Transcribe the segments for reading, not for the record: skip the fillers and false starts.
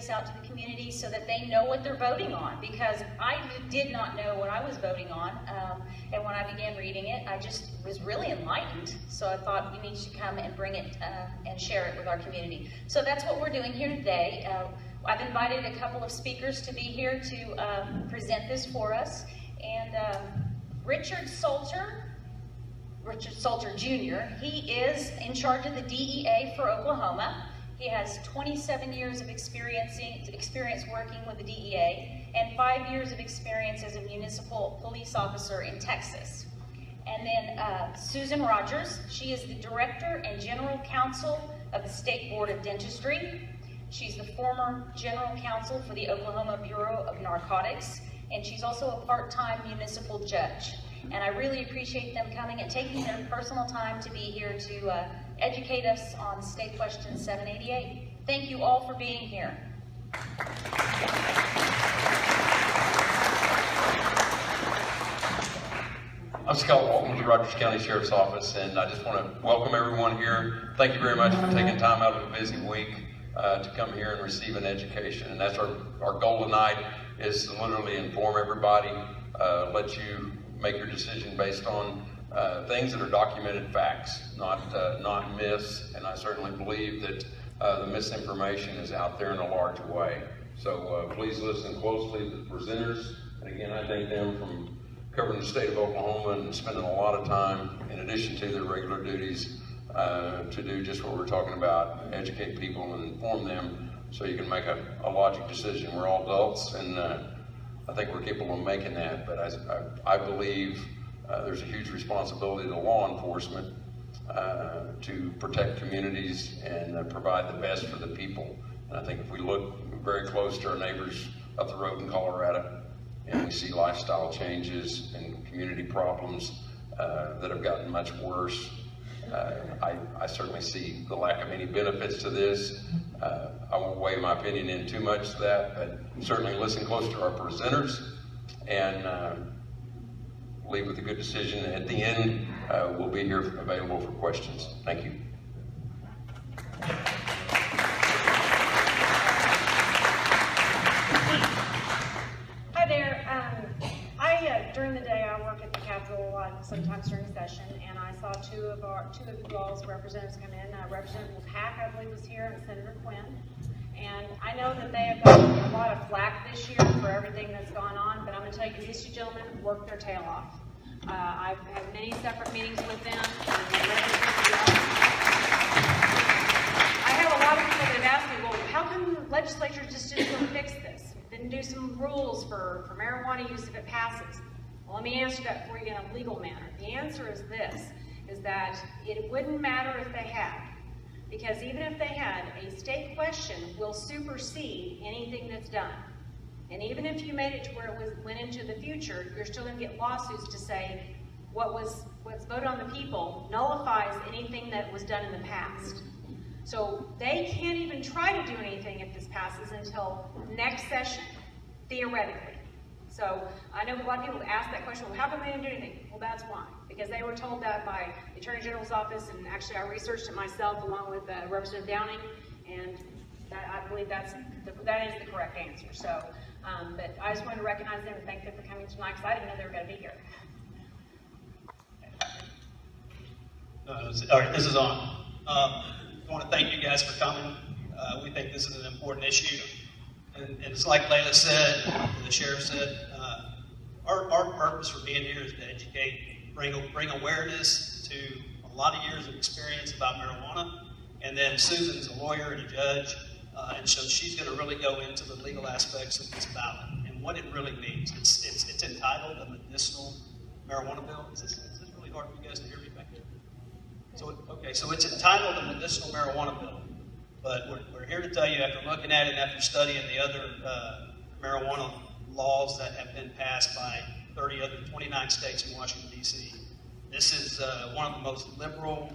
this out to the community so that they know what they're voting on, because I did not know what I was voting on, and when I began reading it, I just was really enlightened. So I thought you need to come and bring it and share it with our community. So that's what we're doing here today. I've invited a couple of speakers to be here to present this for us, and Richard Salter Jr., he is in charge of the DEA for Oklahoma. He has 27 years of experience working with the DEA and 5 years of experience as a municipal police officer in Texas. And then Susan Rogers, she is the Director and General Counsel of the State Board of Dentistry. She's the former General Counsel for the Oklahoma Bureau of Narcotics, and she's also a part-time municipal judge. And I really appreciate them coming and taking their personal time to be here to educate us on State Question 788. Thank you all for being here. I'm Scott Walton with the Rogers County Sheriff's Office, and I just want to welcome everyone here. Thank you very much for taking time out of a busy week to come here and receive an education. And that's our goal tonight, is to literally inform everybody, let you make your decision based on things that are documented facts, not myths. And I certainly believe that the misinformation is out there in a large way. So please listen closely to the presenters. And again, I thank them from covering the state of Oklahoma and spending a lot of time, in addition to their regular duties, to do just what we're talking about, educate people and inform them so you can make a logic decision. We're all adults, and I think we're capable of making that, but I believe there's a huge responsibility to law enforcement to protect communities and provide the best for the people. And I think if we look very close to our neighbors up the road in Colorado, and we see lifestyle changes and community problems that have gotten much worse, I certainly see the lack of any benefits to this. I won't weigh my opinion in too much to that, but certainly listen close to our presenters and leave with a good decision. At the end, we'll be here available for questions. Thank you. Hi there. During the day, I work at the Capitol a lot, sometimes during session, and I saw two of you all's representatives come in. Representative Hack, I believe, was here, and Senator Quinn. And I know that they have gotten a lot of flack this year for everything that's gone on, but I'm going to tell you, these two gentlemen worked their tail off. I've had many separate meetings with them. I have a lot of people that have asked me, well, how come the legislature just didn't go fix this? Didn't do some rules for marijuana use if it passes? Well, let me answer that for you in a legal manner. The answer is this, is that it wouldn't matter if they had. Because even if they had, a state question will supersede anything that's done. And even if you made it to where it went into the future, you're still going to get lawsuits to say what's voted on the people nullifies anything that was done in the past. So they can't even try to do anything if this passes until next session, theoretically. So I know a lot of people ask that question, well, how come they didn't do anything? Well, that's why. Because they were told that by the Attorney General's office, and actually I researched it myself along with Representative Downing, and I believe that is the correct answer. So, but I just wanted to recognize them and thank them for coming tonight, because I didn't know they were going to be here. All right, this is on. I want to thank you guys for coming. We think this is an important issue. And it's like Layla said, the sheriff said, our purpose for being here is to educate, bring awareness to a lot of years of experience about marijuana. And then Susan's a lawyer and a judge, and so she's going to really go into the legal aspects of this ballot and what it really means. It's entitled a medicinal marijuana bill. Is this really hard for you guys to hear me back there? So, okay, so it's entitled a medicinal marijuana bill. But we're here to tell you, after looking at it and after studying the other marijuana laws that have been passed by 29 states in Washington, D.C., this is one of the most liberal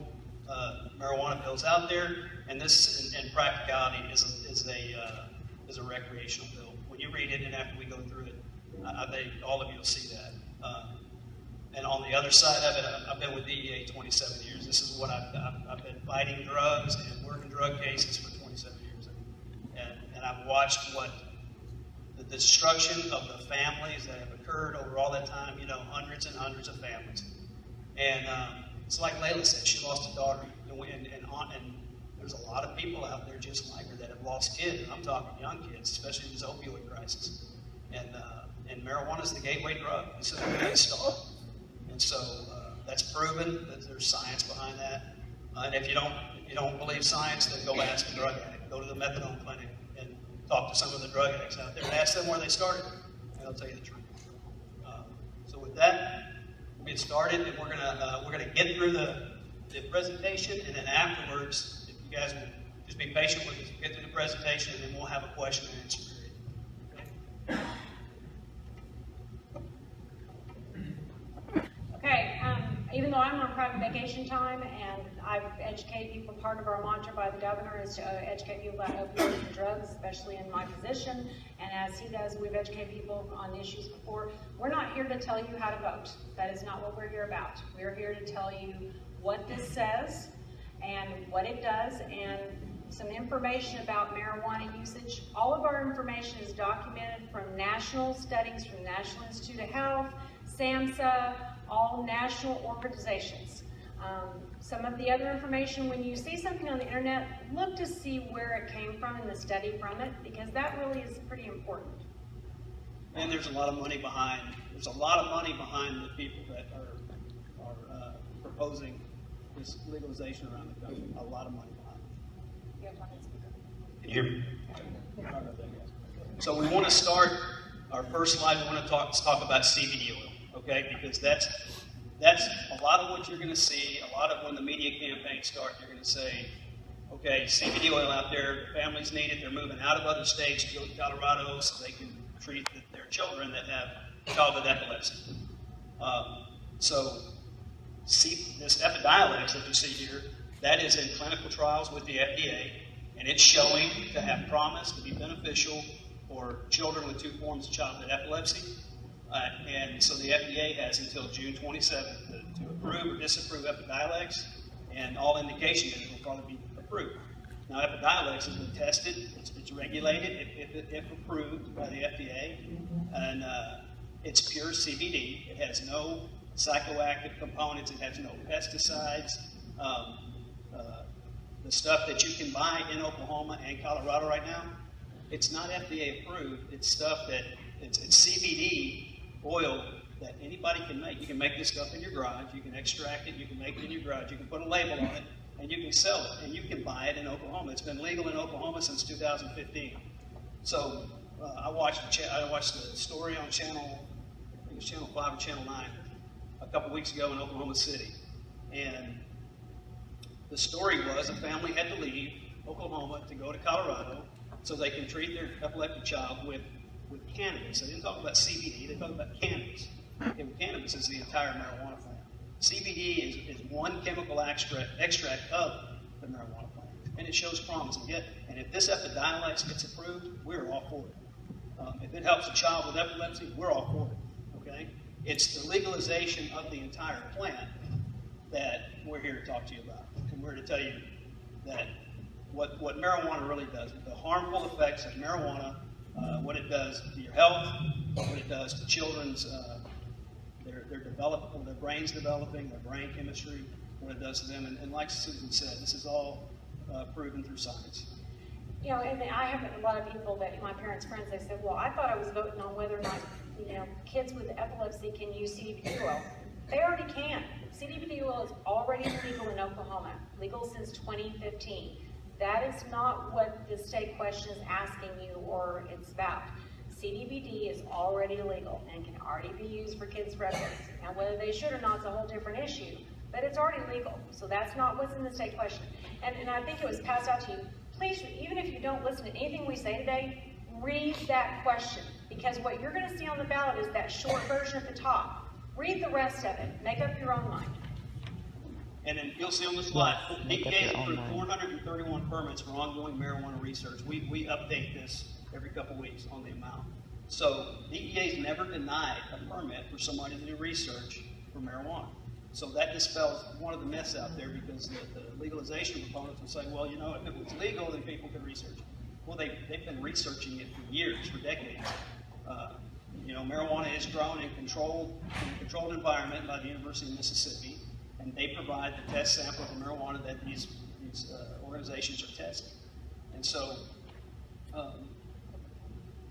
marijuana bills out there, and this, in practicality, is a recreational bill. When you read it, and after we go through it, I think all of you will see that. And on the other side of it, I've been with DEA 27 years. This is what I've been fighting drugs and working drug cases for 27 years. And I've watched what the destruction of the families that have occurred over all that time, hundreds and hundreds of families. And it's like Layla said, she lost a daughter. And there's a lot of people out there just like her that have lost kids. And I'm talking young kids, especially in this opioid crisis. And marijuana is the gateway drug. This is where they start. And so that's proven that there's science behind that. And if you don't believe science, then go ask a drug addict. Go to the methadone clinic and talk to some of the drug addicts out there and ask them where they started. And they'll tell you the truth. So with that, we'll get started, and we're gonna get through the presentation, and then afterwards, if you guys will just be patient with us, get through the presentation, and then we'll have a question and answer period. Okay, even though I'm on private vacation time and I've educated people, part of our mantra by the governor is to educate people about opioids and drugs, especially in my position. And as he does, we've educated people on issues before. We're not here to tell you how to vote. That is not what we're here about. We're here to tell you what this says and what it does and some information about marijuana usage. All of our information is documented from national studies from the National Institute of Health, SAMHSA, all national organizations. Some of the other information, when you see something on the internet, look to see where it came from and the study from it, because that really is pretty important. And there's a lot of money behind the people that are proposing this legalization around the country. A lot of money behind it. You have time to speak up. Can you hear me? So we want to start our first slide. We want to talk about CBD oil, okay? Because that's a lot of what you're going to see. A lot of when the media campaigns start, you're going to say, okay, CBD oil out there, families need it. They're moving out of other states to go to Colorado so they can treat their children that have childhood epilepsy. So this Epidiolex that you see here, that is in clinical trials with the FDA, and it's showing to have promise to be beneficial for children with 2 forms of childhood epilepsy. And so the FDA has until June 27th to approve or disapprove Epidiolex, and all indication is it will probably be approved. Now, Epidiolex has been tested, it's regulated if approved by the FDA, and it's pure CBD. It has no psychoactive components, it has no pesticides. The stuff that you can buy in Oklahoma and Colorado right now, it's not FDA approved. It's stuff that, it's CBD oil that anybody can make. You can make this stuff in your garage, you can extract it, you can make it in your garage, you can put a label on it, and you can sell it, and you can buy it in Oklahoma. It's been legal in Oklahoma since 2015. So I watched the story on channel 5 or channel 9 a couple weeks ago in Oklahoma City, and the story was a family had to leave Oklahoma to go to Colorado so they can treat their epileptic child with cannabis. They didn't talk about CBD, they talked about cannabis. And cannabis is the entire marijuana plant. CBD is one chemical extract of the marijuana plant, and it shows promise. And if this Epidiolex gets approved, we're all for it. If it helps a child with epilepsy, we're all for it, okay? It's the legalization of the entire plant that we're here to talk to you about. And we're here to tell you that what marijuana really does, the harmful effects of marijuana, what it does to your health, what it does to children's, their brains developing, their brain chemistry, what it does to them. And like Susan said, this is all proven through science. You know, and I have a lot of people that, my parents' friends, they said, well, I thought I was voting on whether or not, kids with epilepsy can use CBD oil. They already can. CBD oil is already legal in Oklahoma, legal since 2015. That is not what the state question is asking you or it's about. CBD is already legal and can already be used for kids' epilepsy. Now, whether they should or not is a whole different issue, but it's already legal. So that's not what's in the state question. And I think it was passed out to you. Please, even if you don't listen to anything we say today, read that question, because what you're going to see on the ballot is that short version at the top. Read the rest of it. Make up your own mind. And then you'll see on the slide, DEA approved 431 permits for ongoing marijuana research. We update this every couple weeks on the amount. So DEA's never denied a permit for somebody to do research for marijuana. So that dispels one of the myths out there, because the legalization proponents will say, well, if it was legal, then people could research it. Well, they've been researching it for years, for decades. Marijuana is grown in a controlled environment by the University of Mississippi, and they provide the test sample of the marijuana that these organizations are testing. And so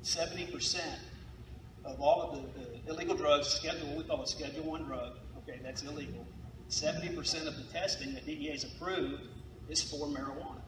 70% of all of the illegal drugs, we call it Schedule I drug, okay, that's illegal. 70% of the testing that DEA has approved is for marijuana,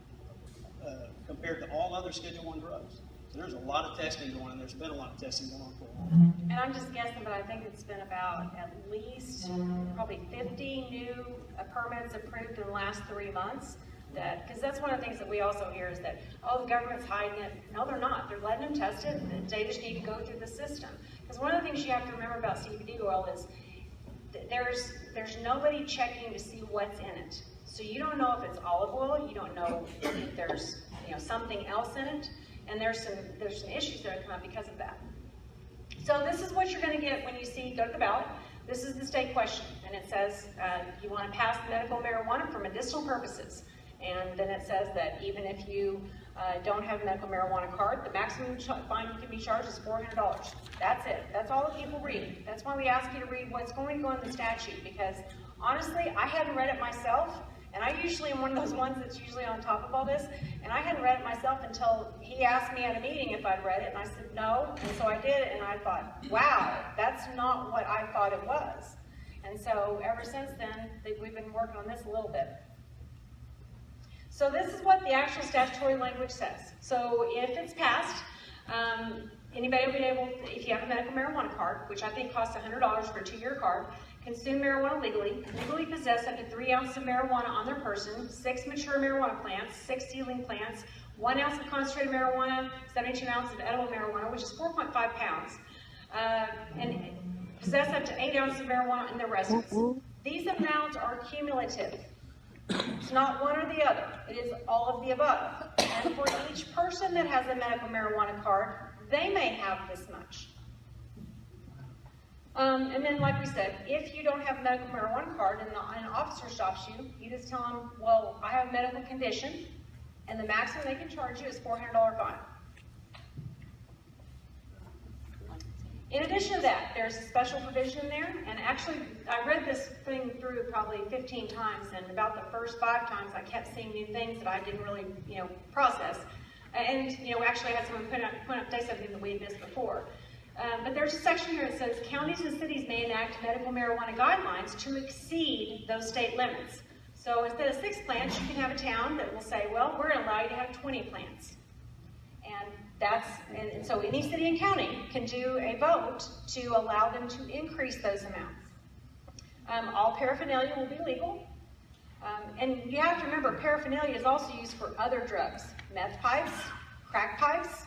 compared to all other Schedule I drugs. So there's a lot of testing going on. There's been a lot of testing going on for a while. And I'm just guessing, but I think it's been about at least probably 50 new permits approved in the last 3 months. Because that's one of the things that we also hear is that, oh, the government's hiding it. No, they're not. They're letting them test it. They just need to go through the system. Because one of the things you have to remember about CBD oil is there's nobody checking to see what's in it. So you don't know if it's olive oil. You don't know if there's something else in it. And there's some issues that have come up because of that. So this is what you're going to get when you go to the ballot. This is the state question, and it says you want to pass medical marijuana for medicinal purposes. And then it says that even if you don't have a medical marijuana card, the maximum fine you can be charged is $400. That's it. That's all the people read. That's why we ask you to read what's going to go in the statute, because honestly, I hadn't read it myself. And I usually am one of those ones that's usually on top of all this, and I hadn't read it myself until he asked me at a meeting if I'd read it, and I said no, and so I did, and I thought, wow, that's not what I thought it was. And so ever since then, we've been working on this a little bit. So this is what the actual statutory language says. So if it's passed, anybody will be able, if you have a medical marijuana card, which I think costs $100 for a 2-year card, consume marijuana legally possess up to 3 ounces of marijuana on their person, 6 mature marijuana plants, 6 seedling plants, 1 ounce of concentrated marijuana, 72 ounces of edible marijuana, which is 4.5 pounds, and possess up to 8 ounces of marijuana in their residence. These amounts are cumulative. It's not one or the other. It is all of the above. And for each person that has a medical marijuana card, they may have this much. And then, like we said, if you don't have a medical marijuana card and an officer stops you, you just tell them, well, I have a medical condition, and the maximum they can charge you is $400 fine. In addition to that, there's a special provision there, and actually, I read this thing through probably 15 times, and about the first 5 times, I kept seeing new things that I didn't really, process. And, actually, I had someone say something that we had missed before. But there's a section here that says counties and cities may enact medical marijuana guidelines to exceed those state limits. So instead of 6 plants, you can have a town that will say, well, we're going to allow you to have 20 plants. And so any city and county can do a vote to allow them to increase those amounts. All paraphernalia will be legal. And you have to remember, paraphernalia is also used for other drugs, meth pipes, crack pipes.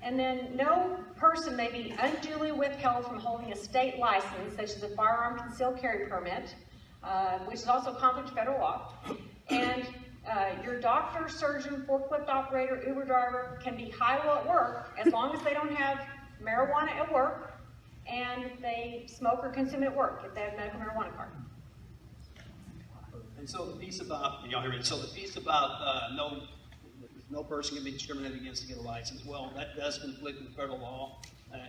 And then no person may be unduly withheld from holding a state license, such as a firearm concealed carry permit, which is also conflict of federal law. And your doctor, surgeon, forklift operator, Uber driver can be high-low at work as long as they don't have marijuana at work and they smoke or consume it at work if they have a medical marijuana card. And so the piece about, no person can be discriminated against to get a license. Well, that does conflict with federal law.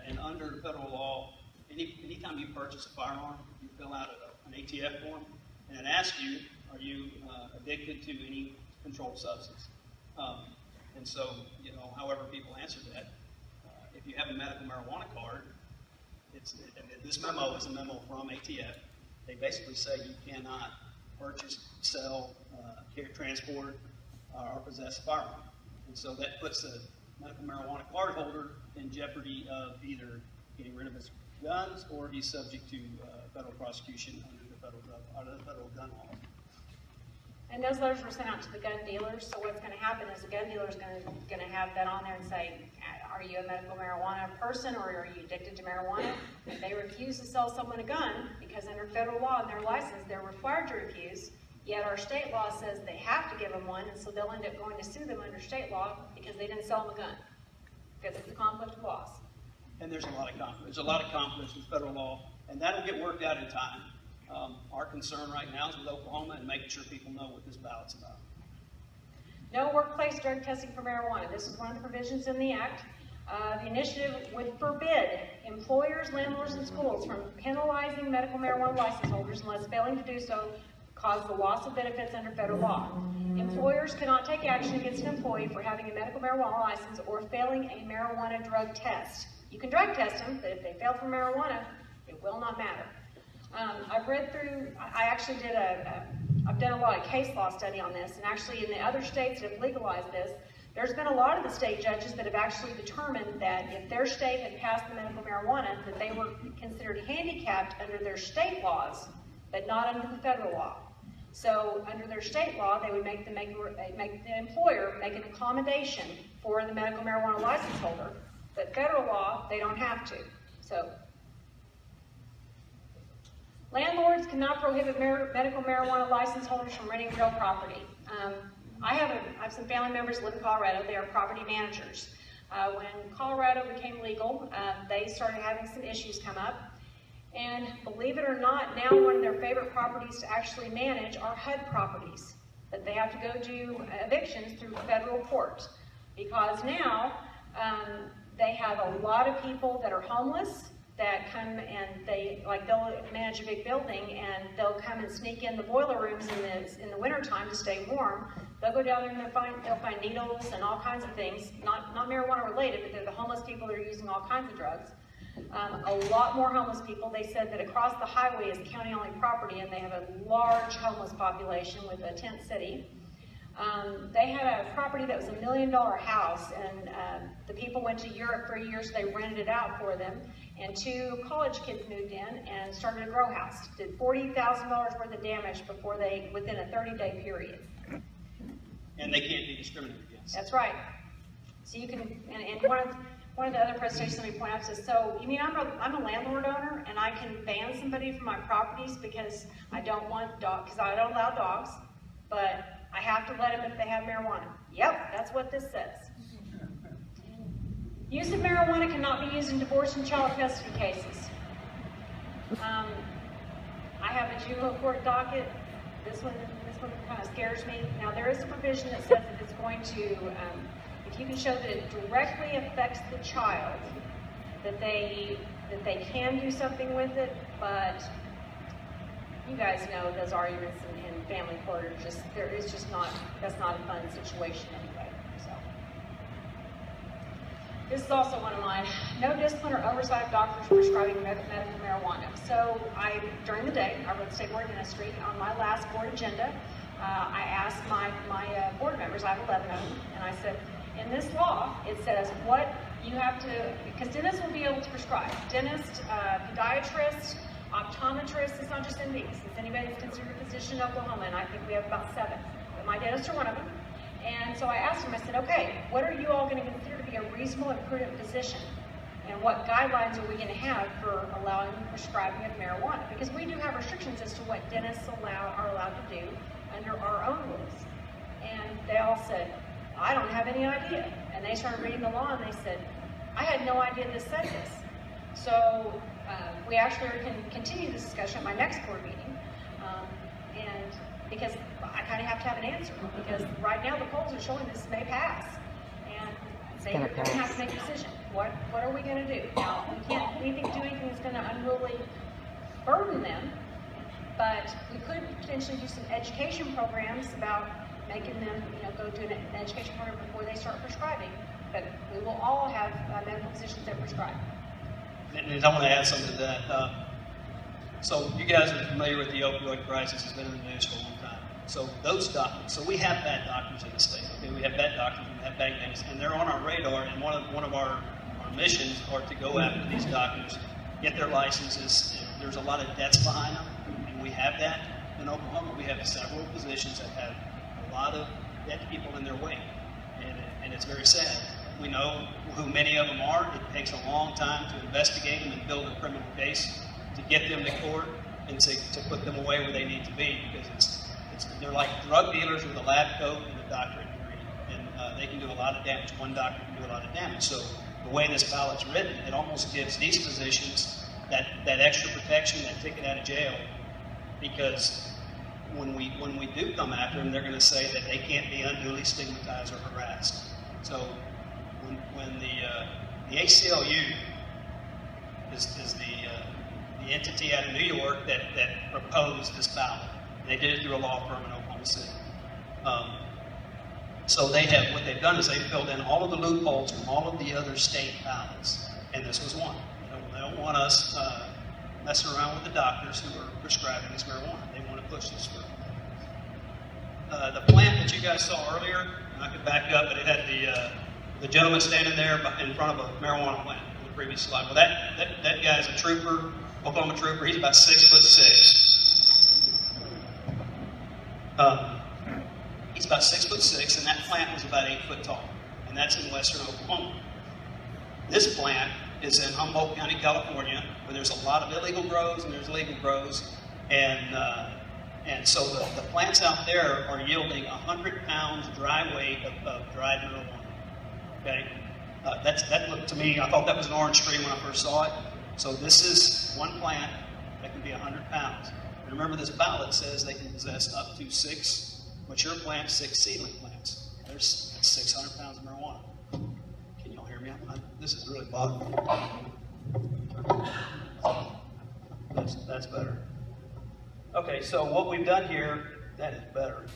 And under federal law, anytime you purchase a firearm, you fill out an ATF form, and it asks you, are you addicted to any controlled substance? And so, however people answer that, if you have a medical marijuana card, this memo is a memo from ATF. They basically say you cannot purchase, sell, transport, or possess a firearm. And so that puts a medical marijuana card holder in jeopardy of either getting rid of his guns or he's subject to federal prosecution under the federal gun law. And those letters were sent out to the gun dealers, so what's going to happen is the gun dealer is going to have that on there and say, are you a medical marijuana person or are you addicted to marijuana? If they refuse to sell someone a gun, because under federal law and their license, they're required to refuse, yet our state law says they have to give them one, and so they'll end up going to sue them under state law because they didn't sell them a gun, because it's a conflict of laws. And there's a lot of conflict. There's a lot of conflicts with federal law, and that'll get worked out in time. Our concern right now is with Oklahoma and making sure people know what this ballot's about. No workplace drug testing for marijuana. This is one of the provisions in the act. The initiative would forbid employers, landlords, and schools from penalizing medical marijuana license holders unless failing to do so cause the loss of benefits under federal law. Employers cannot take action against an employee for having a medical marijuana license or failing a marijuana drug test. You can drug test them, but if they fail for marijuana, it will not matter. I've read through, I actually did I've done a lot of case law study on this, and actually in the other states that have legalized this, there's been a lot of the state judges that have actually determined that if their state had passed the medical marijuana, that they were considered handicapped under their state laws, but not under the federal law. So under their state law, they would make the employer make an accommodation for the medical marijuana license holder, but federal law, they don't have to. So landlords cannot prohibit medical marijuana license holders from renting real property. I have some family members who live in Colorado. They are property managers. When Colorado became legal, they started having some issues come up. And believe it or not, now one of their favorite properties to actually manage are HUD properties. But they have to go do evictions through federal court. Because now they have a lot of people that are homeless that come and they'll manage a big building and they'll come and sneak in the boiler rooms in the winter time to stay warm. They'll go down there and they'll find needles and all kinds of things, not marijuana related, but they're the homeless people that are using all kinds of drugs. A lot more homeless people. They said that across the highway is county-only property, and they have a large homeless population with a tent city. They had a property that was $1 million house, and the people went to Europe for a year, so they rented it out for them. And 2 college kids moved in and started a grow house. Did $40,000 worth of damage within a 30-day period. And they can't be discriminated against. That's right. So you can, and one of the other presentations let me point out says, so you mean I'm a landlord owner and I can ban somebody from my properties because I don't want dogs, because I don't allow dogs, but I have to let them if they have marijuana. Yep, that's what this says. Use of marijuana cannot be used in divorce and child custody cases. I have a juvenile court docket. This one kind of scares me. Now there is a provision that says that it's going to, if you can show that it directly affects the child, that they can do something with it, but you guys know those arguments in family court are just, that's not a fun situation anyway, so. This is also one of mine. No discipline or oversight of doctors prescribing medical marijuana. So during the day, I wrote state board dentistry. On my last board agenda, I asked my board members, I have 11 of them, and I said, in this law, it says what you have to, because dentists will be able to prescribe. Dentists, podiatrists, optometrists, it's not just MDs, it's anybody that's considered a physician in Oklahoma, and I think we have about 7. But my dentists are one of them. And so I asked them, I said, okay, what are you all going to consider to be a reasonable and prudent physician? And what guidelines are we going to have for allowing the prescribing of marijuana? Because we do have restrictions as to what dentists are allowed to do under our own rules. And they all said, I don't have any idea. And they started reading the law and they said, I had no idea this said this. So we actually can continue this discussion at my next board meeting. And because I kind of have to have an answer, because right now the polls are showing this may pass. And they're going to have to make a decision. What are we going to do? Now, we think do anything that's going to unruly burden them, but we could potentially do some education programs about making them, go do an education program before they start prescribing. But we will all have medical physicians that prescribe. And I want to add something to that. So you guys are familiar with the opioid crisis. It's been in the news for a long time. So those doctors, so we have bad doctors in the state. Okay, we have bad doctors, we have bad things, and they're on our radar. And one of our missions are to go after these doctors, get their licenses. There's a lot of debts behind them, and we have that in Oklahoma. We have several positions that have a lot of dead people in their wake, and it's very sad. We know who many of them are. It takes a long time to investigate them and build a criminal case to get them to court and to put them away where they need to be, because they're like drug dealers with a lab coat and a doctorate degree, and they can do a lot of damage. One doctor can do a lot of damage. So the way this ballot's written, it almost gives these positions that extra protection, that ticket out of jail, because when we do come after them, they're going to say that they can't be unduly stigmatized or harassed. So when the ACLU is the entity out of New York that proposed this ballot. They did it through a law firm in Oklahoma City. So what they've done is they've filled in all of the loopholes from all of the other state ballots, and this was one. They don't want us messing around with the doctors who are prescribing this marijuana. They want to push this through. The plant that you guys saw earlier, and I could back up, but it had the gentleman standing there in front of a marijuana plant in the previous slide. Well, that guy's a trooper, Oklahoma trooper. He's about 6'6". He's about 6'6", and that plant was about 8 foot tall, and that's in western Oklahoma. This plant is in Humboldt County, California, where there's a lot of illegal grows and there's legal grows, and so the plants out there are yielding 100 pounds dry weight of dried marijuana. Okay, that looked to me. I thought that was an orange tree when I first saw it. So this is one plant that can be 100 pounds. And remember, this ballot says they can possess up to 6 mature plants, 6 seedling plants. There's 600 pounds of marijuana. Can y'all hear me? This is really bothering me. That's better. Okay, so what we've done here, that is better.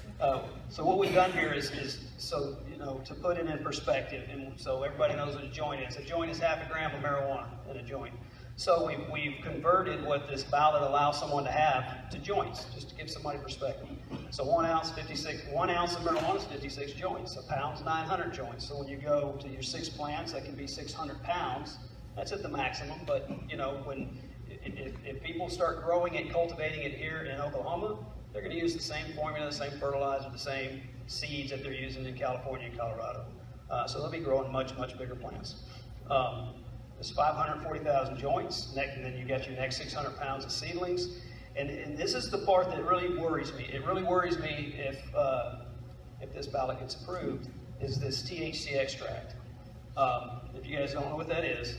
So what we've done here is so, to put it in perspective, and so everybody knows what a joint is. A joint is half a gram of marijuana in a joint. So we've converted what this ballot allows someone to have to joints, just to give somebody perspective. So 1 ounce of marijuana is 56 joints. A pound's 900 joints. So when you go to your 6 plants, that can be 600 pounds. That's at the maximum. But if people start growing it, cultivating it here in Oklahoma, they're going to use the same formula, the same fertilizer, the same seeds that they're using in California and Colorado. So they'll be growing much, much bigger plants. There's 540,000 joints, and then you got your next 600 pounds of seedlings. And this is the part that really worries me. It really worries me if this ballot gets approved, is this THC extract. If you guys don't know what that is,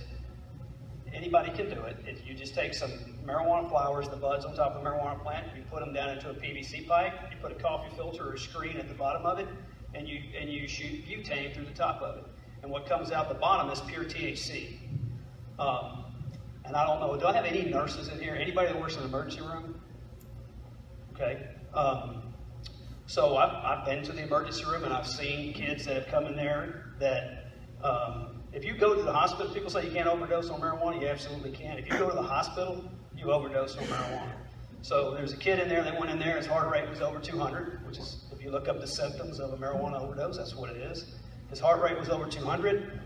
anybody can do it. You just take some marijuana flowers, the buds on top of a marijuana plant, you put them down into a PVC pipe, you put a coffee filter or a screen at the bottom of it, and you shoot butane through the top of it. And what comes out the bottom is pure THC. And I don't know, do I have any nurses in here? Anybody that works in the emergency room? Okay. So I've been to the emergency room and I've seen kids that have come in there that, if you go to the hospital, people say you can't overdose on marijuana. You absolutely can. If you go to the hospital, you overdose on marijuana. So there's a kid in there that went in there, his heart rate was over 200, which is, if you look up the symptoms of a marijuana overdose, that's what it is. His heart rate was over 200.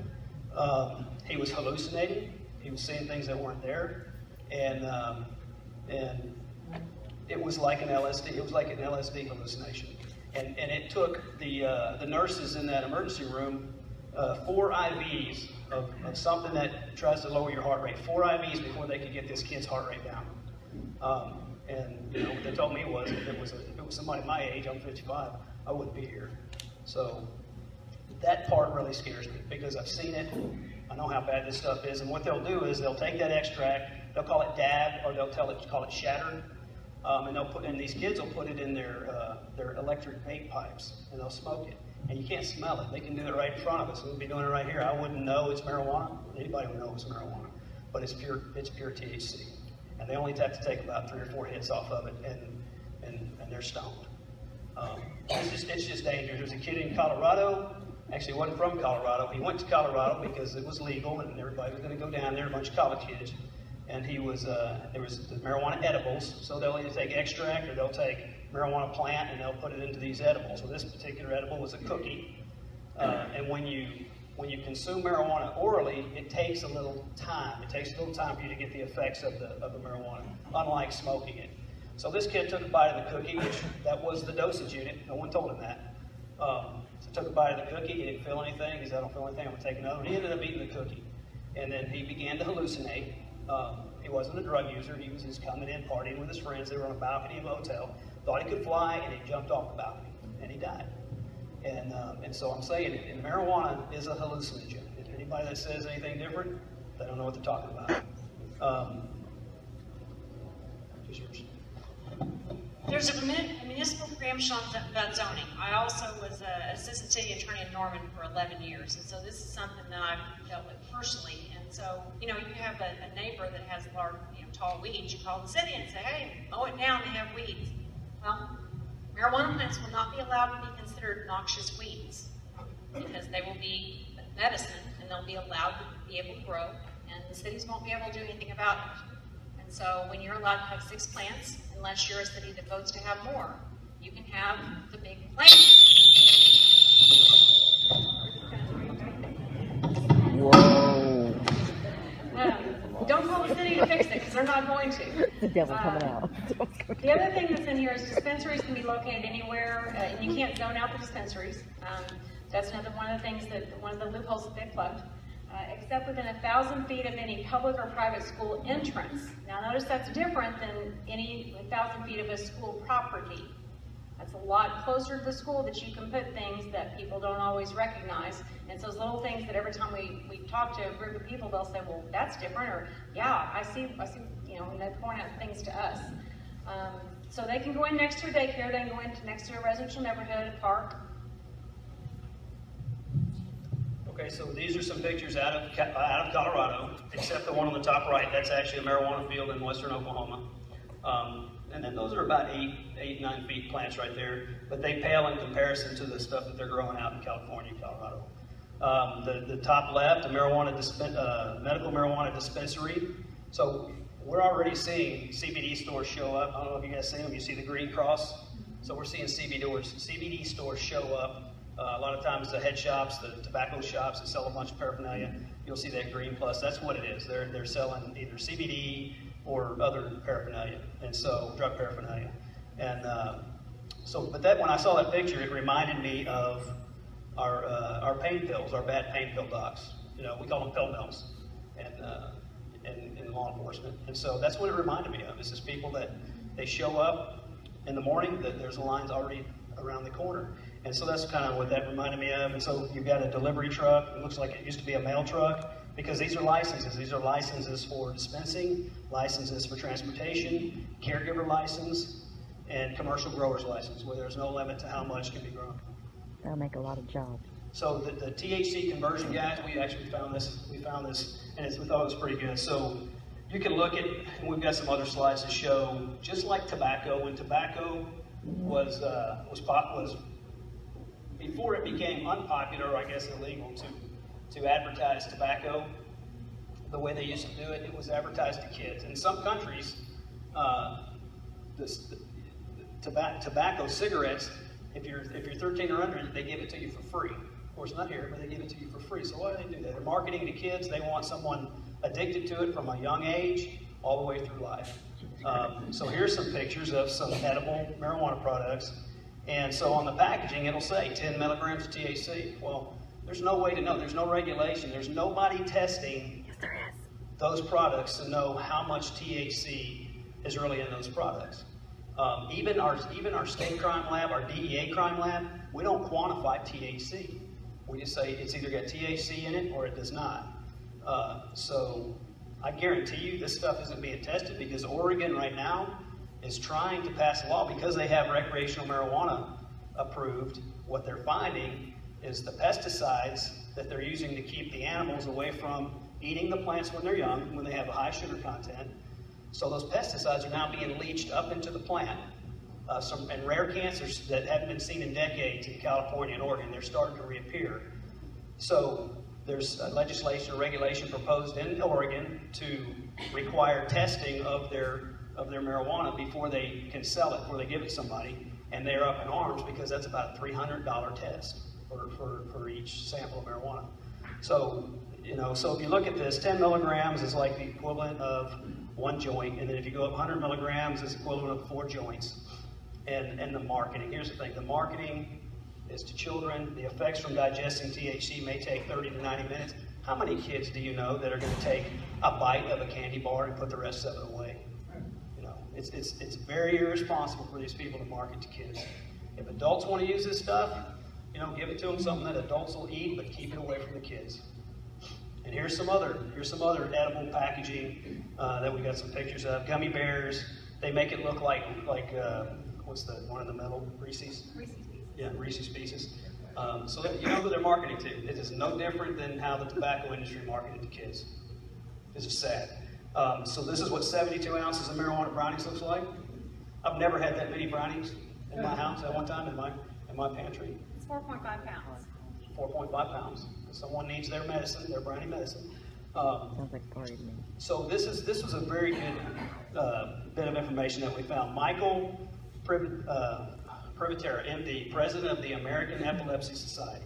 He was hallucinating. He was seeing things that weren't there, and it was like an LSD. It was like an LSD hallucination, and it took the nurses in that emergency room 4 IVs of something that tries to lower your heart rate. 4 IVs before they could get this kid's heart rate down. And what they told me was, if it was somebody my age, I'm 55, I wouldn't be here. So that part really scares me because I've seen it. I know how bad this stuff is, and what they'll do is they'll take that extract, they'll call it dab, or they'll call it shatter, and these kids will put it in their electric vape pipes, and they'll smoke it, and you can't smell it. They can do it right in front of us. We'll be doing it right here. I wouldn't know it's marijuana. Anybody would know it's marijuana, but it's pure THC, and they only have to take about 3 or 4 hits off of it, and they're stoned. It's just dangerous. There's a kid in Colorado. Actually, he wasn't from Colorado. He went to Colorado because it was legal and everybody was going to go down there, a bunch of college kids. And there was the marijuana edibles. So they'll either take extract or they'll take marijuana plant and they'll put it into these edibles. Well, this particular edible was a cookie. And when you consume marijuana orally, it takes a little time. It takes a little time for you to get the effects of the marijuana, unlike smoking it. So this kid took a bite of the cookie, that was the dosage unit. No one told him that. So took a bite of the cookie, he didn't feel anything. He said, I don't feel anything, I'm gonna take another one. He ended up eating the cookie. And then he began to hallucinate. He wasn't a drug user, he was just coming in, partying with his friends. They were on a balcony of a hotel, thought he could fly, and he jumped off the balcony, and he died. And so I'm saying, and marijuana is a hallucinogen. If anybody that says anything different, they don't know what they're talking about. Just yours. There's a municipal preemption on that zoning. I also was an assistant city attorney in Norman for 11 years, and so this is something that I've dealt with personally. And so, you have a neighbor that has large, tall weeds. You call the city and say, hey, mow it down, they have weeds. Well, marijuana plants will not be allowed to be considered noxious weeds because they will be medicine and they'll be allowed to be able to grow, and the cities won't be able to do anything about it. And so when you're allowed to have 6 plants, unless you're a city that votes to have more, you can have the big plant. Whoa. Don't call the city to fix it, because they're not going to. The devil coming out. The other thing that's in here is dispensaries can be located anywhere, and you can't zone out the dispensaries. That's another one of the things one of the loopholes that they plugged. Except within 1,000 feet of any public or private school entrance. Now notice that's different than any 1,000 feet of a school property. That's a lot closer to the school that you can put things that people don't always recognize. And it's those little things that every time we talk to a group of people, they'll say, well, that's different, or yeah, I see, and they point out things to us. So they can go in next to a daycare, they can go in next to a residential neighborhood, a park. Okay, so these are some pictures out of Colorado, except the one on the top right. That's actually a marijuana field in western Oklahoma. And then those are about 8-9 feet plants right there, but they pale in comparison to the stuff that they're growing out in California and Colorado. The top left, a medical marijuana dispensary. So we're already seeing CBD stores show up. I don't know if you guys see them. You see the green cross? So we're seeing CBD stores show up. A lot of times the head shops, the tobacco shops that sell a bunch of paraphernalia, you'll see that green plus. That's what it is. They're selling either CBD or other paraphernalia, and so drug paraphernalia. And but that when I saw that picture, it reminded me of our pain pills, our bad pain pill docs. We call them pill mills, and in law enforcement. And so that's what it reminded me of. Is just people that they show up in the morning, that there's lines already around the corner. And so that's kind of what that reminded me of. And so you've got a delivery truck. It looks like it used to be a mail truck, because these are licenses. These are licenses for dispensing, licenses for transportation, caregiver license, and commercial grower's license, where there's no limit to how much can be grown. That'll make a lot of jobs. So the THC conversion guys, we actually found this, and we thought it was pretty good. So you can look at, and we've got some other slides to show, just like tobacco, when tobacco was before it became unpopular, or I guess illegal, to advertise tobacco, the way they used to do it, it was advertised to kids. In some countries, tobacco, cigarettes, if you're 13 or under, they give it to you for free. Of course, not here, but they give it to you for free. So why do they do that? They're marketing to kids. They want someone addicted to it from a young age all the way through life. So here's some pictures of some edible marijuana products. And so on the packaging, it'll say 10 milligrams of THC. Well, there's no way to know. There's no regulation. There's nobody testing those products to know how much THC is really in those products. Even our state crime lab, our DEA crime lab, we don't quantify THC. We just say it's either got THC in it or it does not. So I guarantee you this stuff isn't being tested, because Oregon right now is trying to pass a law because they have recreational marijuana approved. What they're finding is the pesticides that they're using to keep the animals away from eating the plants when they're young, when they have a high sugar content. So those pesticides are now being leached up into the plant. And rare cancers that haven't been seen in decades in California and Oregon, they're starting to reappear. So there's legislation or regulation proposed in Oregon to require testing of their marijuana before they can sell it, before they give it to somebody, and they're up in arms because that's about a $300 test for each sample of marijuana. So, so if you look at this, 10 milligrams is like the equivalent of 1 joint, and then if you go up 100 milligrams, it's equivalent of 4 joints. And the marketing, here's the thing, the marketing is to children. The effects from digesting THC may take 30 to 90 minutes. How many kids do you know that are going to take a bite of a candy bar and put the rest of it away? It's very irresponsible for these people to market to kids. If adults want to use this stuff, give it to them, something that adults will eat, but keep it away from the kids. And here's some other edible packaging that we got some pictures of. Gummy bears. They make it look like what's the one in the middle? Reese's? Reese's Pieces. Yeah, Reese's Pieces. So that, you know who they're marketing to. It is no different than how the tobacco industry marketed to kids. This is sad. So this is what 72 ounces of marijuana brownies looks like. I've never had that many brownies in my house at one time in my pantry. It's 4.5 pounds. 4.5 pounds. Someone needs their medicine, their brownie medicine. Sounds like a party to me. So this was a very good bit of information that we found. Michael Privatera, MD, president of the American Epilepsy Society.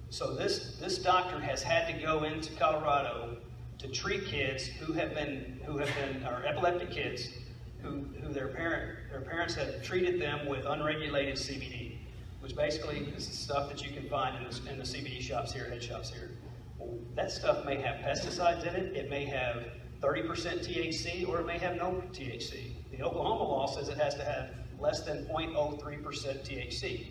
So this doctor has had to go into Colorado to treat kids who have been or epileptic kids who their parents have treated them with unregulated CBD, which basically is the stuff that you can find in the CBD shops here, head shops here. Well, that stuff may have pesticides in it. It may have 30% THC, or it may have no THC. The Oklahoma law says it has to have less than 0.03% THC.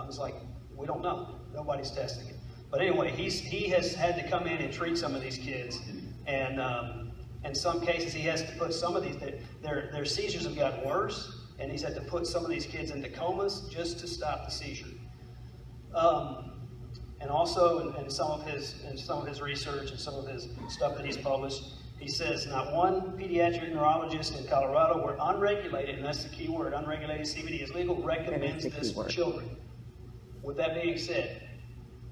It's like, we don't know. Nobody's testing it. But anyway, he has had to come in and treat some of these kids, and in some cases he has to put some of these, their seizures have gotten worse, and he's had to put some of these kids into comas just to stop the seizure. And also in some of his research and some of his stuff that he's published, he says not one pediatric neurologist in Colorado where unregulated, and that's the key word, unregulated CBD is legal, recommends this for children. With that being said,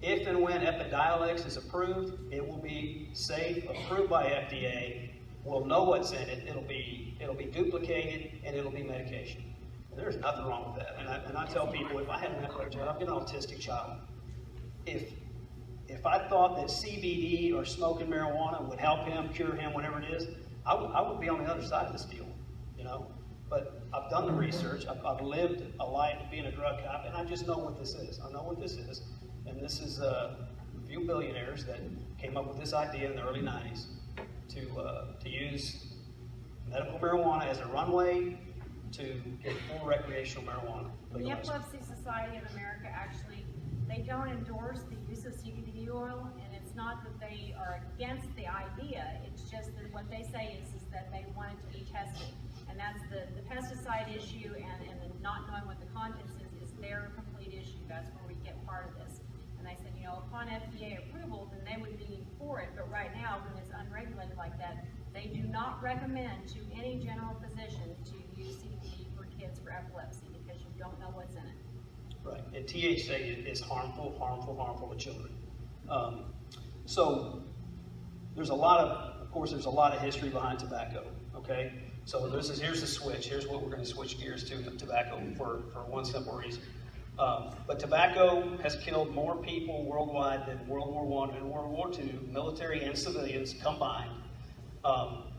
if and when Epidiolex is approved, it will be safe, approved by FDA. We'll know what's in it. It'll be duplicated, and it'll be medication. And there's nothing wrong with that. And I tell people, if I had an epileptic child, I've got an autistic child. If I thought that CBD or smoking marijuana would help him, cure him, whatever it is, I would be on the other side of this deal, you know. But I've done the research. I've lived a life of being a drug cop, and I just know what this is. I know what this is. And this is a few billionaires that came up with this idea in the early 90s to use medical marijuana as a runway to get full recreational marijuana. The Epilepsy Society of America actually, they don't endorse the use of CBD oil, and it's not that they are against the idea, it's just that what they say is that they want it to be tested. And that's the pesticide issue, and the not knowing what the contents is their complete issue. That's where we get part of this. And I said, you know, upon FDA approval, then they would be for it. But right now, when it's unregulated like that, they do not recommend to any general physician to use CBD for kids for epilepsy because you don't know what's in it. Right, and THC is harmful to children. So there's a lot of course, there's a lot of history behind tobacco. Okay, so here's the switch. Here's what we're going to switch gears to tobacco for one simple reason. But tobacco has killed more people worldwide than World War I and World War II, military and civilians combined.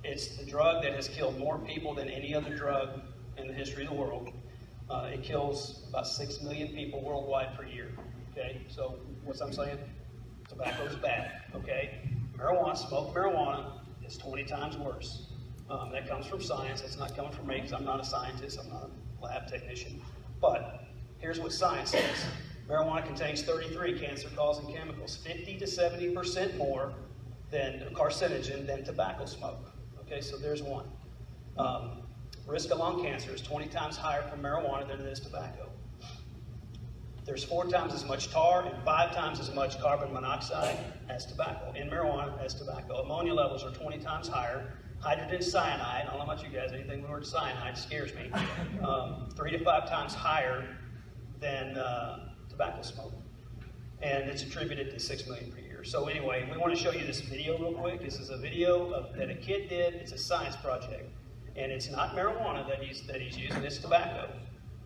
It's the drug that has killed more people than any other drug in the history of the world. It kills about 6 million people worldwide per year. Okay, so what's I'm saying? Tobacco is bad. Okay, smoked marijuana is 20 times worse. That comes from science. That's not coming from me because I'm not a scientist. I'm not a lab technician. But here's what science says. Marijuana contains 33 cancer-causing chemicals, 50 to 70% more than carcinogen than tobacco smoke. Okay, so there's one. Risk of lung cancer is 20 times higher from marijuana than it is tobacco. There's 4 times as much tar and 5 times as much carbon monoxide as tobacco, in marijuana as tobacco. Ammonia levels are 20 times higher. Hydrogen cyanide, I don't know about you guys, anything with the word cyanide scares me. 3 to 5 times higher than tobacco smoke. And it's attributed to 6 million per year. So anyway, we want to show you this video real quick. This is a video that a kid did. It's a science project. And it's not marijuana that he's using, it's tobacco.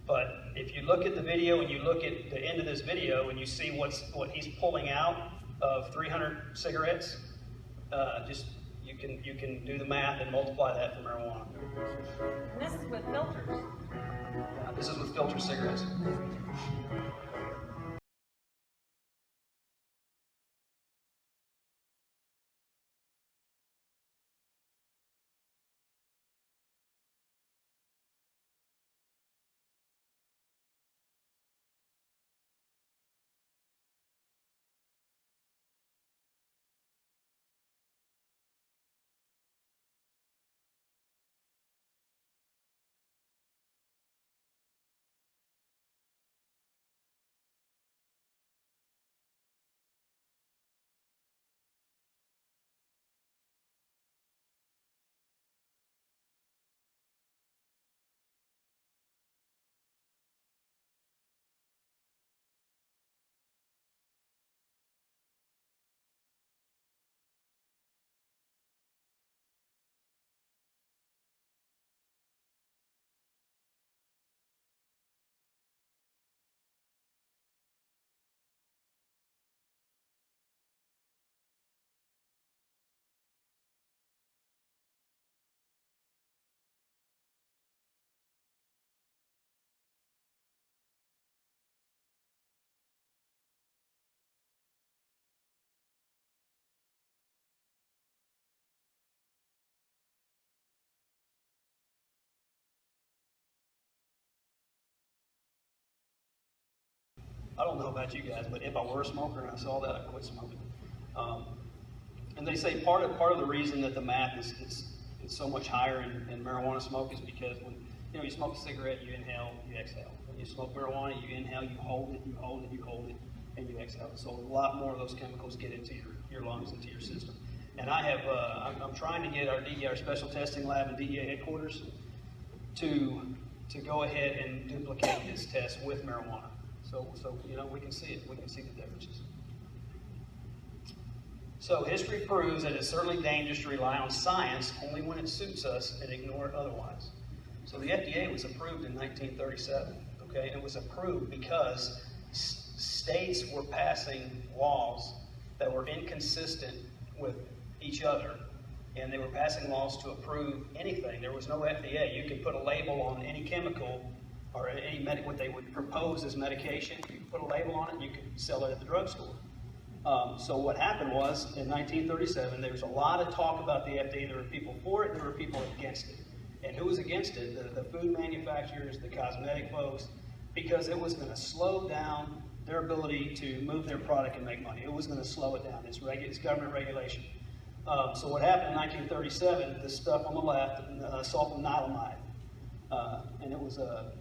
But if you look at the video and you look at the end of this video and you see what he's pulling out of 300 cigarettes, you can do the math and multiply that for marijuana. And this is with filters. This is with filter cigarettes. I don't know about you guys, but if I were a smoker and I saw that, I'd quit smoking. And they say part of the reason that the math is so much higher in marijuana smoke is because when you smoke a cigarette, you inhale, you exhale. When you smoke marijuana, you inhale, you hold it, you hold it, you hold it, and you exhale. So a lot more of those chemicals get into your lungs, into your system. And I have, I'm trying to get our DEA, our special testing lab and DEA headquarters to go ahead and duplicate this test with marijuana. So we can see it. We can see the differences. So history proves that it's certainly dangerous to rely on science only when it suits us and ignore it otherwise. So the FDA was approved in 1937, okay? It was approved because states were passing laws that were inconsistent with each other, and they were passing laws to approve anything. There was no FDA. You could put a label on any chemical or any what they would propose as medication. You could put a label on it, and you could sell it at the drugstore. So what happened was, in 1937, there was a lot of talk about the FDA. There were people for it, there were people against it. And who was against it? The food manufacturers, the cosmetic folks, because it was going to slow down their ability to move their product and make money. It was going to slow it down. It's government regulation. So what happened in 1937, this stuff on the left, sulfonylamide, and it was a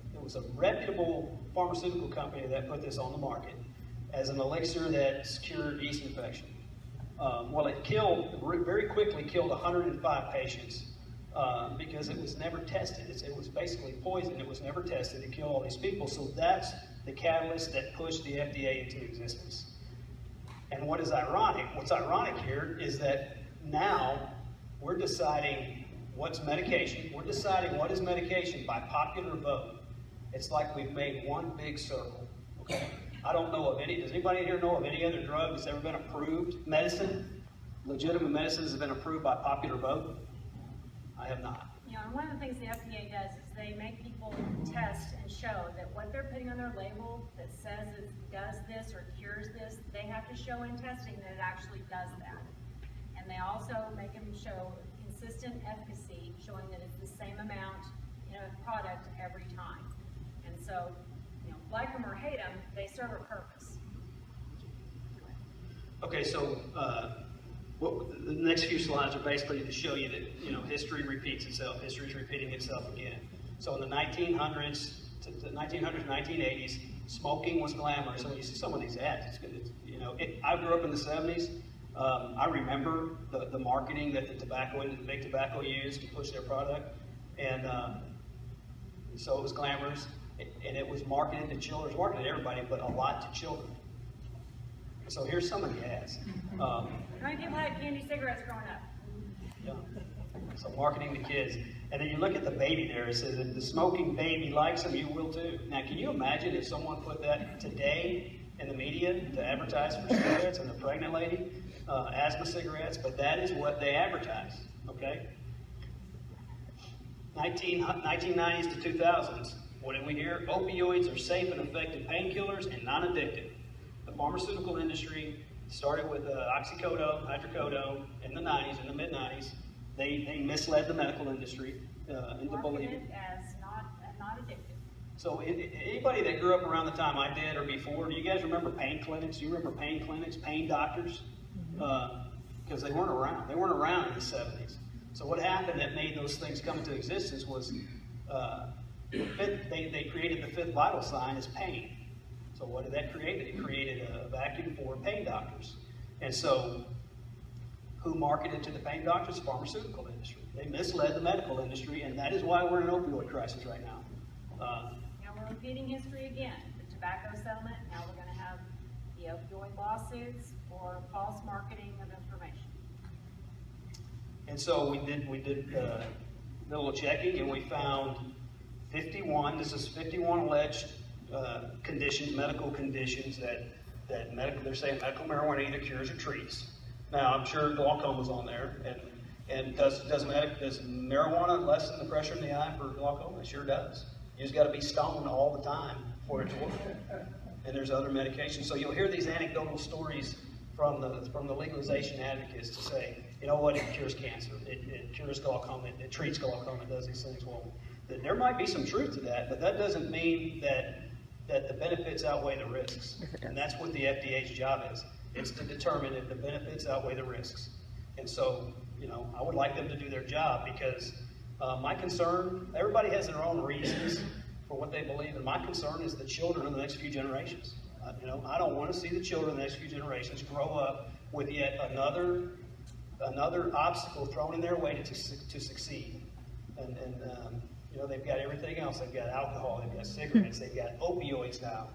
reputable pharmaceutical company that put this on the market as an elixir that cured yeast infection. Well, it very quickly killed 105 patients because it was never tested. It was basically poison. It was never tested. It killed all these people. So that's the catalyst that pushed the FDA into existence. And what's ironic here is that now we're deciding what's medication. We're deciding what is medication by popular vote. It's like we've made one big circle. Okay? I don't know of any. Does anybody here know of any other drug that's ever been approved? Medicine, legitimate medicines have been approved by popular vote? I have not. And one of the things the FDA does is they make people test and show that what they're putting on their label that says it does this or cures this, they have to show in testing that it actually does that. And they also make them show consistent efficacy, showing that it's the same amount in a product every time. And so, like them or hate them, they serve a purpose. Okay, so the next few slides are basically to show you that history repeats itself. History is repeating itself again. So in the 1900s, 1980s, smoking was glamorous. So when you see some of these ads, I grew up in the 70s. I remember the marketing that the big tobacco used to push their product, and so it was glamorous. And it was marketed to children, it was marketed to everybody, but a lot to children. So here's some of the ads. How many people had candy cigarettes growing up? Yeah. So marketing to kids. And then you look at the baby there, it says, if the smoking baby likes them, you will too. Now, can you imagine if someone put that today in the media to advertise for cigarettes and the pregnant lady, asthma cigarettes, but that is what they advertise, okay? 1990s to 2000s. What did we hear? Opioids are safe and effective painkillers and non-addictive. The pharmaceutical industry started with oxycodone, hydrocodone in the 90s, in the mid-90s. They misled the medical industry into believing. As not addictive. So anybody that grew up around the time I did or before, do you guys remember pain clinics? Do you remember pain clinics, pain doctors? Because they weren't around. They weren't around in the 70s. So what happened that made those things come into existence was they created the fifth vital sign as pain. So what did that create? It created a vacuum for pain doctors. And so who marketed to the pain doctors? The pharmaceutical industry. They misled the medical industry, and that is why we're in an opioid crisis right now. Now we're repeating history again. The tobacco settlement, now we're going to have the opioid lawsuits for false marketing of information. And so we did a little checking, and we found 51 alleged conditions, medical conditions that they're saying medical marijuana either cures or treats. Now, I'm sure glaucoma's on there, and does marijuana lessen the pressure in the eye for glaucoma? It sure does. You just got to be stoned all the time for it to work. And there's other medications. So you'll hear these anecdotal stories from the legalization advocates to say, you know what, it cures cancer, it cures glaucoma, it treats glaucoma, it does these things. Well, there might be some truth to that, but that doesn't mean that that the benefits outweigh the risks. And that's what the FDA's job is. It's to determine if the benefits outweigh the risks. And so, you know, I would like them to do their job because my concern, everybody has their own reasons for what they believe, and my concern is the children of the next few generations. You know, I don't want to see the children of the next few generations grow up with yet another obstacle thrown in their way to succeed. And you know, they've got everything else. They've got alcohol, they've got cigarettes, they've got opioids now.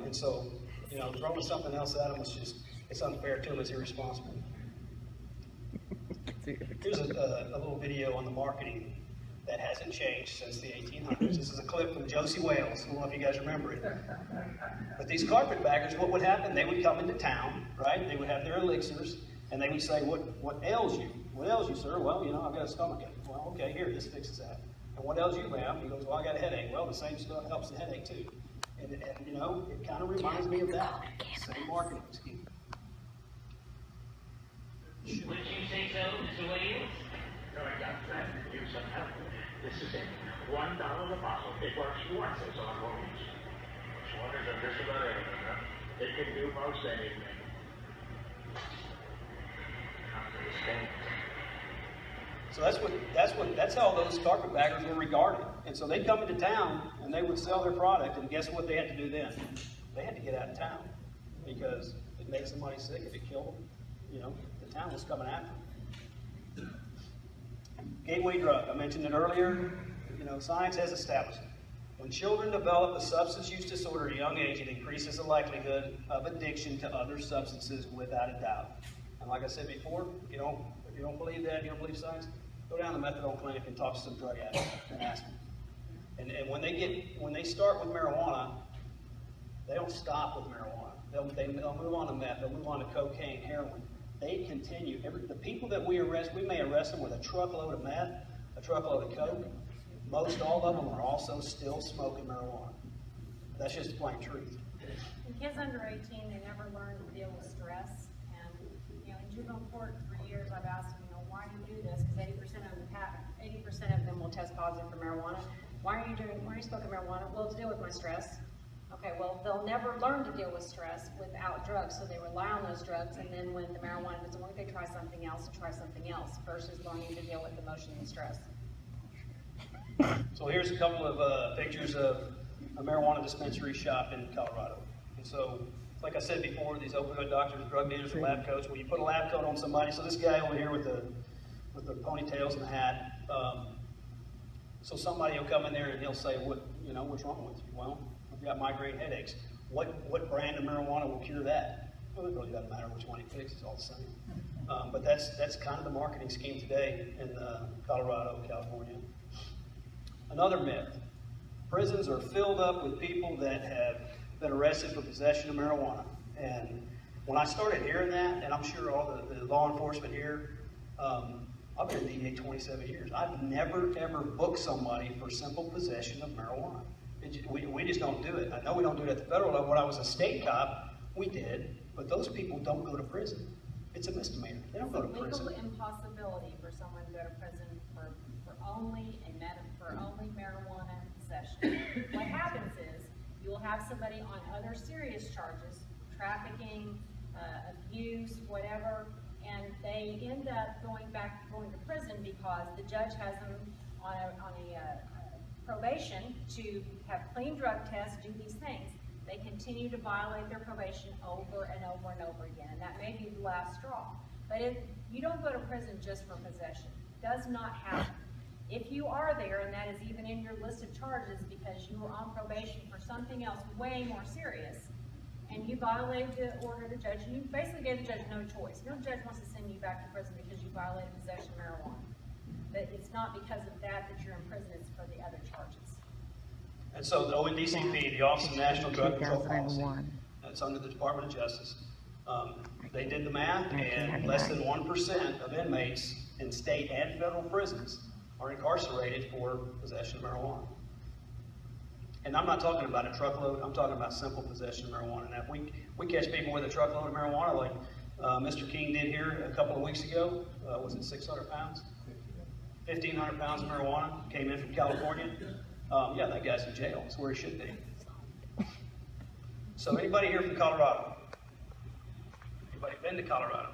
And so, you know, throwing something else at them is just, it's unfair to them, it's irresponsible. Here's a little video on the marketing that hasn't changed since the 1800s. This is a clip from Josie Wales. I don't know if you guys remember it. But these carpetbaggers, what would happen? They would come into town, right? They would have their elixirs, and they would say, what ails you? What ails you, sir? Well, you know, I've got a stomachache. Well, okay, here, this fixes that. And what ails you, ma'am? He goes, well, I got a headache. Well, the same stuff helps the headache, too. And you know, it kind of reminds me of that. Same marketing scheme. Would you say so, Mr. Williams? No, I got that. Here's some help. This is it. $1 a bottle. It works wonders on wounds. Works wonders on just about everything, huh? It can do most anything. So that's how those carpetbaggers were regarded. And so they'd come into town and they would sell their product, and guess what they had to do then? They had to get out of town because it made somebody sick, if it killed them, you know, the town was coming after them. Gateway drug, I mentioned it earlier, you know, science has established it. When children develop a substance use disorder at a young age, it increases the likelihood of addiction to other substances without a doubt. And like I said before, if you don't believe that, you don't believe science, go down to the methadone clinic and talk to some drug addicts and ask them. And when they start with marijuana, they don't stop with marijuana. They'll move on to meth, they'll move on to cocaine, heroin. They continue. The people that we arrest, we may arrest them with a truckload of meth, a truckload of coke. Most all of them are also still smoking marijuana. That's just the plain truth. And kids under 18, they never learn to deal with stress. And, you know, in juvenile court for years, I've asked them, you know, why do you do this? Because 80% of them will test positive for marijuana. Why are you smoking marijuana? Well, to deal with my stress. Okay, well, they'll never learn to deal with stress without drugs, so they rely on those drugs, and then when the marijuana doesn't work, they try something else versus learning to deal with emotion and stress. So here's a couple of pictures of a marijuana dispensary shop in Colorado. And so, like I said before, these opioid doctors, drug dealers, and lab coats, when you put a lab coat on somebody, so this guy over here with the ponytails and the hat, so somebody will come in there and he'll say, what's wrong with you? Well, I've got migraine headaches. What brand of marijuana will cure that? Well, it really doesn't matter which one he picks, it's all the same. But that's kind of the marketing scheme today in Colorado, California. Another myth, prisons are filled up with people that have been arrested for possession of marijuana. And when I started hearing that, and I'm sure all the law enforcement here, I've been in DEA 27 years. I've never, ever booked somebody for simple possession of marijuana. We just don't do it. I know we don't do it at the federal level. When I was a state cop, we did, but those people don't go to prison. It's a misdemeanor. They don't go to prison. Legal impossibility for someone to go to prison for only marijuana possession. What happens is you will have somebody on other serious charges, trafficking, abuse, whatever, and they end up going to prison because the judge has them on a probation to have clean drug tests, do these things. They continue to violate their probation over and over and over again, and that may be the last straw. But if you don't go to prison just for possession, does not happen. If you are there, and that is even in your list of charges because you were on probation for something else way more serious, and you violated the order of the judge, you basically gave the judge no choice. No judge wants to send you back to prison because you violated possession of marijuana. But it's not because of that you're in prison, it's for the other charges. And so the ONDCP, the Office of National Drug Control Policy, that's under the Department of Justice, they did the math, and less than 1% of inmates in state and federal prisons are incarcerated for possession of marijuana. And I'm not talking about a truckload, I'm talking about simple possession of marijuana. Now, if we catch people with a truckload of marijuana like Mr. King did here a couple of weeks ago, was it 600 pounds? 1,500 pounds of marijuana came in from California. Yeah, that guy's in jail. That's where he should be. So anybody here from Colorado? Anybody been to Colorado?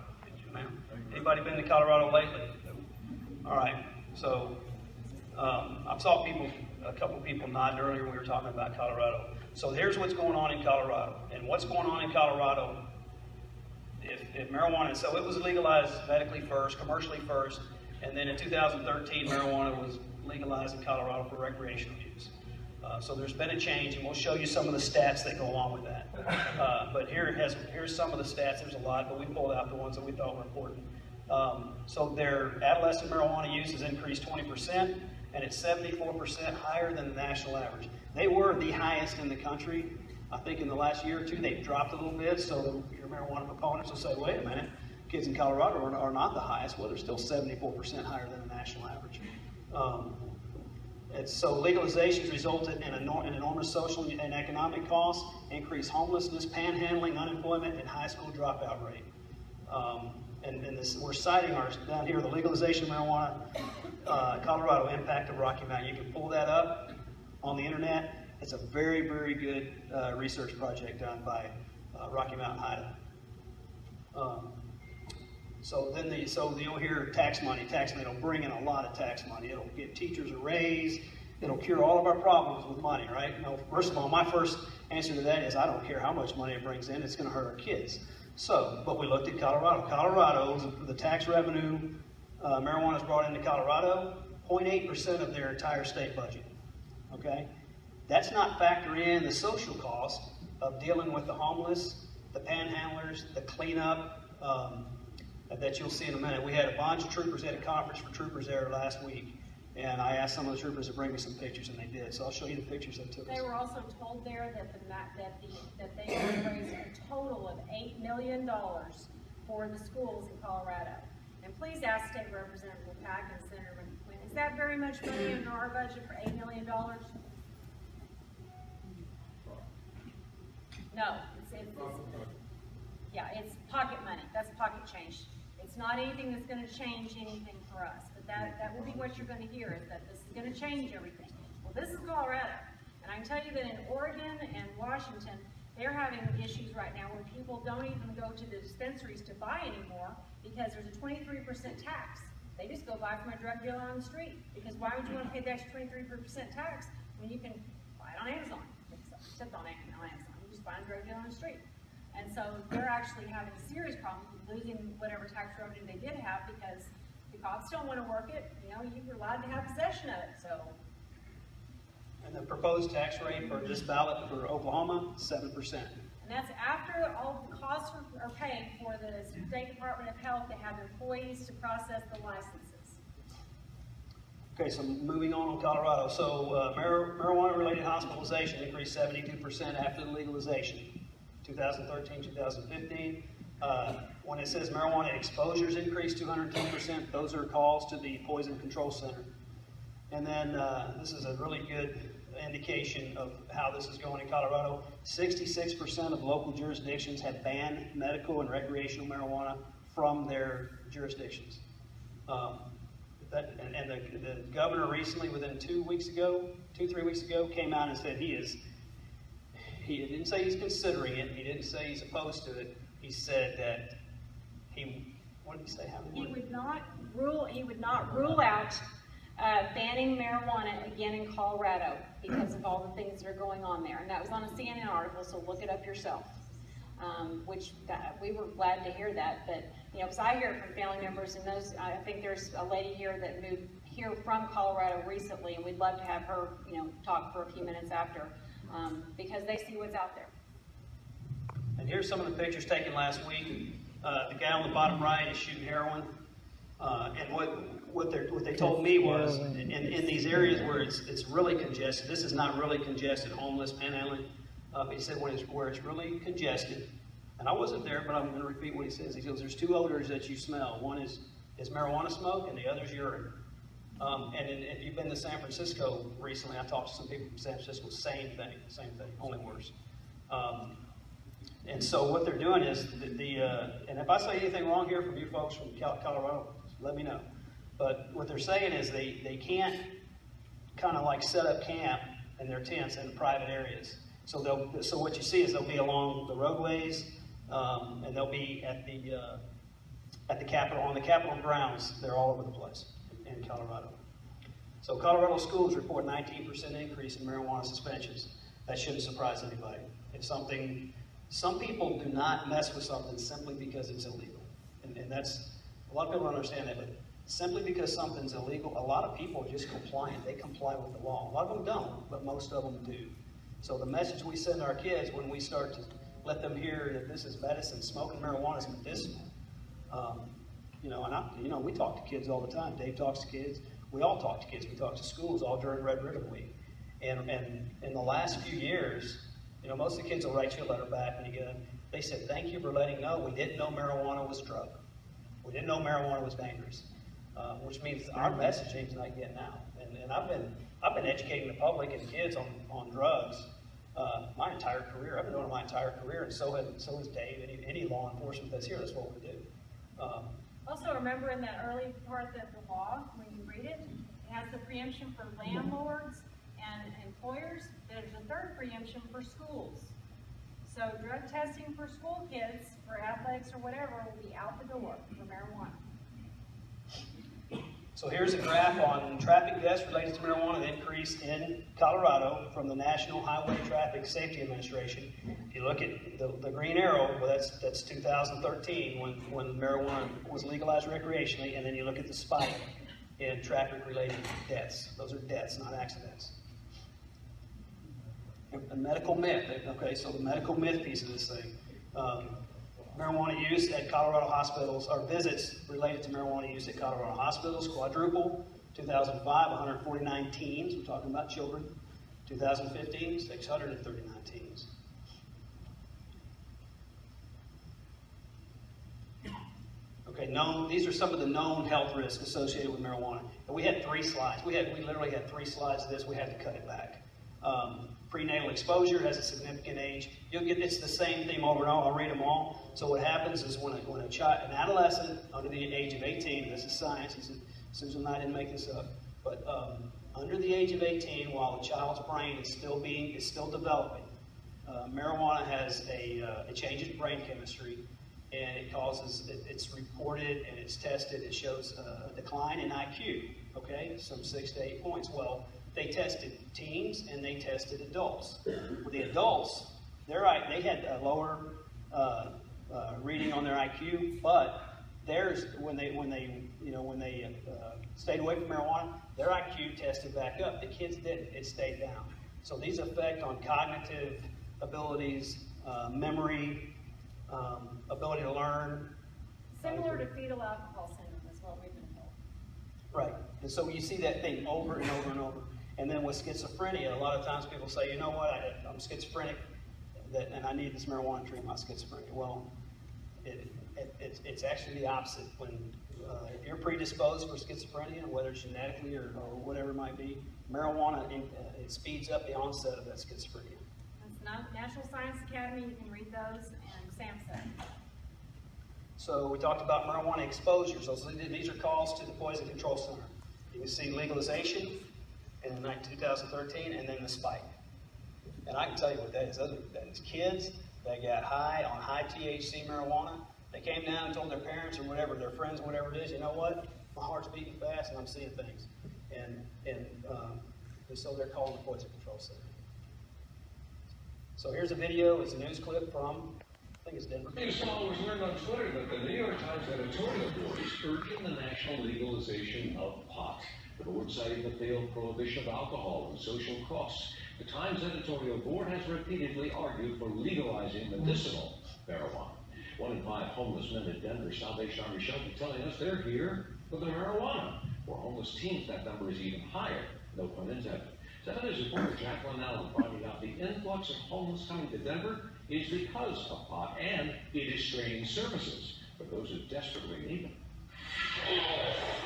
Anybody been to Colorado lately? All right, so I saw a couple people nod earlier when we were talking about Colorado. So here's what's going on in Colorado. And what's going on in Colorado, if marijuana, so it was legalized medically first, commercially first, and then in 2013, marijuana was legalized in Colorado for recreational use. So there's been a change, and we'll show you some of the stats that go along with that. But here's some of the stats. There's a lot, but we pulled out the ones that we thought were important. So their adolescent marijuana use has increased 20%, and it's 74% higher than the national average. They were the highest in the country. I think in the last year or two, they've dropped a little bit, so your marijuana proponents will say, wait a minute, kids in Colorado are not the highest. Well, they're still 74% higher than the national average. So legalization has resulted in an enormous social and economic costs, increased homelessness, panhandling, unemployment, and high school dropout rate. And we're citing down here, the legalization of marijuana, Colorado impact of Rocky Mountain. You can pull that up on the internet. It's a very, very good research project done by Rocky Mountain Idaho. So you'll hear tax money, it'll bring in a lot of tax money. It'll give teachers a raise. It'll cure all of our problems with money, right? First of all, my first answer to that is I don't care how much money it brings in, it's gonna hurt our kids. So, but we looked at Colorado. Colorado, the tax revenue marijuana is brought into Colorado, 0.8% of their entire state budget, okay? That's not factoring in the social cost of dealing with the homeless, the panhandlers, the cleanup, that you'll see in a minute. We had a bunch of troopers at a conference for troopers there last week, and I asked some of the troopers to bring me some pictures, and they did. So I'll show you the pictures they took. They were also told there that they would raise a total of $8 million for the schools in Colorado. And please ask State Representative Pack and Senator McQuinn, is that very much money under our budget for $8 million? No, it's pocket money. That's pocket change. It's not anything that's going to change anything for us. But that will be what you're going to hear, is that this is going to change everything. Well, this is Colorado. And I can tell you that in Oregon and Washington, they're having issues right now where people don't even go to the dispensaries to buy anymore because there's a 23% tax. They just go buy from a drug dealer on the street. Because why would you want to pay the extra 23% tax when you can buy it on Amazon? Except on Amazon. You just buy a drug dealer on the street. And so they're actually having a serious problem with losing whatever tax revenue they did have because the cops don't want to work it. You're allowed to have possession of it. So. And the proposed tax rate for this ballot for Oklahoma, 7%. And that's after all the costs are paid for the State Department of Health to have employees to process the licenses. Okay, so moving on Colorado. So marijuana-related hospitalization increased 72% after the legalization, 2013, 2015. When it says marijuana exposures increased 210%, those are calls to the Poison Control Center. And then this is a really good indication of how this is going in Colorado. 66% of local jurisdictions have banned medical and recreational marijuana from their jurisdictions. The governor recently, within 3 weeks ago, came out and said he didn't say he's considering it, he didn't say he's opposed to it, he said that what did he say? He would not rule out banning marijuana again in Colorado because of all the things that are going on there. And that was on a CNN article, so look it up yourself. We were glad to hear that, but because I hear it from family members, and I think there's a lady here that moved here from Colorado recently, and we'd love to have her, talk for a few minutes after, because they see what's out there. And here's some of the pictures taken last week. The guy on the bottom right is shooting heroin, and what they told me was in these areas where it's really congested. This is not really congested, homeless, panhandling. He said where it's really congested, and I wasn't there, but I'm going to repeat what he says. He goes, there's two odors that you smell. One is marijuana smoke, and the other is urine. If you've been to San Francisco recently, I talked to some people from San Francisco, same thing, only worse. And so what they're doing is, and if I say anything wrong here from you folks from Colorado, let me know. But what they're saying is they can't kind of like set up camp in their tents in private areas. So so what you see is they'll be along the roadways, and they'll be at the Capitol, on the Capitol grounds. They're all over the place in Colorado. So Colorado schools report 19% increase in marijuana suspensions. That shouldn't surprise anybody. It's something, some people do not mess with something simply because it's illegal. And that's, a lot of people don't understand that, but simply because something's illegal, a lot of people are just compliant. They comply with the law. A lot of them don't, but most of them do. So the message we send our kids when we start to let them hear that this is medicine, smoking marijuana is medicinal. We talk to kids all the time. Dave talks to kids. We all talk to kids. We talk to schools all during Red Ribbon Week. And in the last few years, most of the kids will write you a letter back and they said, thank you for letting know we didn't know marijuana was a drug. We didn't know marijuana was dangerous, which means our messaging is not getting out. And I've been educating the public and kids on drugs my entire career. I've been doing it my entire career, and so has Dave. Any law enforcement that's here, that's what we do. Also, remember in that early part of the law, when you read it, it has the preemption for landlords and employers. There's a third preemption for schools. So drug testing for school kids, for athletics or whatever, will be out the door for marijuana. So here's a graph on traffic deaths related to marijuana, the increase in Colorado from the National Highway Traffic Safety Administration. If you look at the green arrow, well, that's 2013 when marijuana was legalized recreationally, and then you look at the spike in traffic-related deaths. Those are deaths, not accidents. A medical myth, okay, so the medical myth piece of this thing. Marijuana use at Colorado hospitals, or visits related to marijuana use at Colorado hospitals quadruple. 2005, 149 teens, we're talking about children. 2015, 639 teens. Okay, these are some of the known health risks associated with marijuana. And we had 3 slides. We literally had 3 slides of this. We had to cut it back. Prenatal exposure has a significant age. It's the same theme over and over. I'll read them all. So what happens is when an adolescent under the age of 18, this is science, Susan and I didn't make this up, but under the age of 18, while the child's brain is still developing, marijuana has it changes brain chemistry, and it's reported and it's tested. It shows a decline in IQ, okay, some 6 to 8 points. Well, they tested teens and they tested adults. With the adults, they had a lower reading on their IQ, but theirs, when they stayed away from marijuana, their IQ tested back up. The kids didn't; it stayed down. So these affect on cognitive abilities, memory, ability to learn. Similar to fetal alcohol syndrome is what we've been told. Right, and so you see that thing over and over and over. And then with schizophrenia, a lot of times people say, you know what, I'm schizophrenic, and I need this marijuana to treat my schizophrenia. Well, it's actually the opposite. When if you're predisposed for schizophrenia, whether it's genetically or whatever it might be, marijuana it speeds up the onset of that schizophrenia. That's National Science Academy. You can read those, and SAMHSA. So we talked about marijuana exposure. So these are calls to the Poison Control Center. You can see legalization in 2013, and then the spike. And I can tell you what that is. That is kids that got high on high THC marijuana. They came down and told their parents or whatever, their friends, whatever it is, you know what? My heart's beating fast and I'm seeing things. And so they're calling the Poison Control Center. So here's a video. It's a news clip from, I think it's Denver. News followers learned on Twitter that the New York Times editorial board is urging the national legalization of pot. The board citing the failed prohibition of alcohol and social costs. The Times editorial board has repeatedly argued for legalizing medicinal marijuana. 1 in 5 homeless men in Denver Salvation Army shelter telling us they're here for the marijuana. For homeless teens, that number is even higher. No pun intended. 7 News reporter Jacqueline Allen pointing out the influx of homeless coming to Denver is because of pot, and it is straining services for those who desperately need them.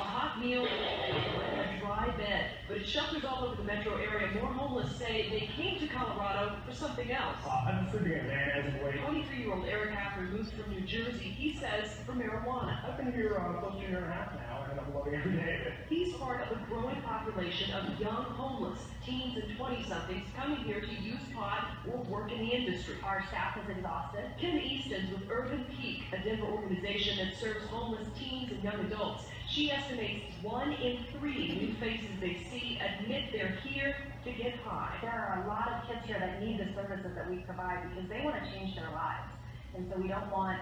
A hot meal and a dry bed. But at shelters all over the metro area, more homeless say they came to Colorado for something else. I've been sleeping in van as of late. 23-year-old Eric Hafford moves from New Jersey, he says, for marijuana. I've been here close to a year and a half now, and I'm loving every day. He's part of a growing population of young homeless, teens and 20-somethings coming here to use pot or work in the industry. Our staff is exhausted. Kim Easton's with Urban Peak, a Denver organization that serves homeless teens and young adults. She estimates 1 in 3 new faces they see admit they're here to get high. There are a lot of kids here that need the services that we provide because they want to change their lives. And so we don't want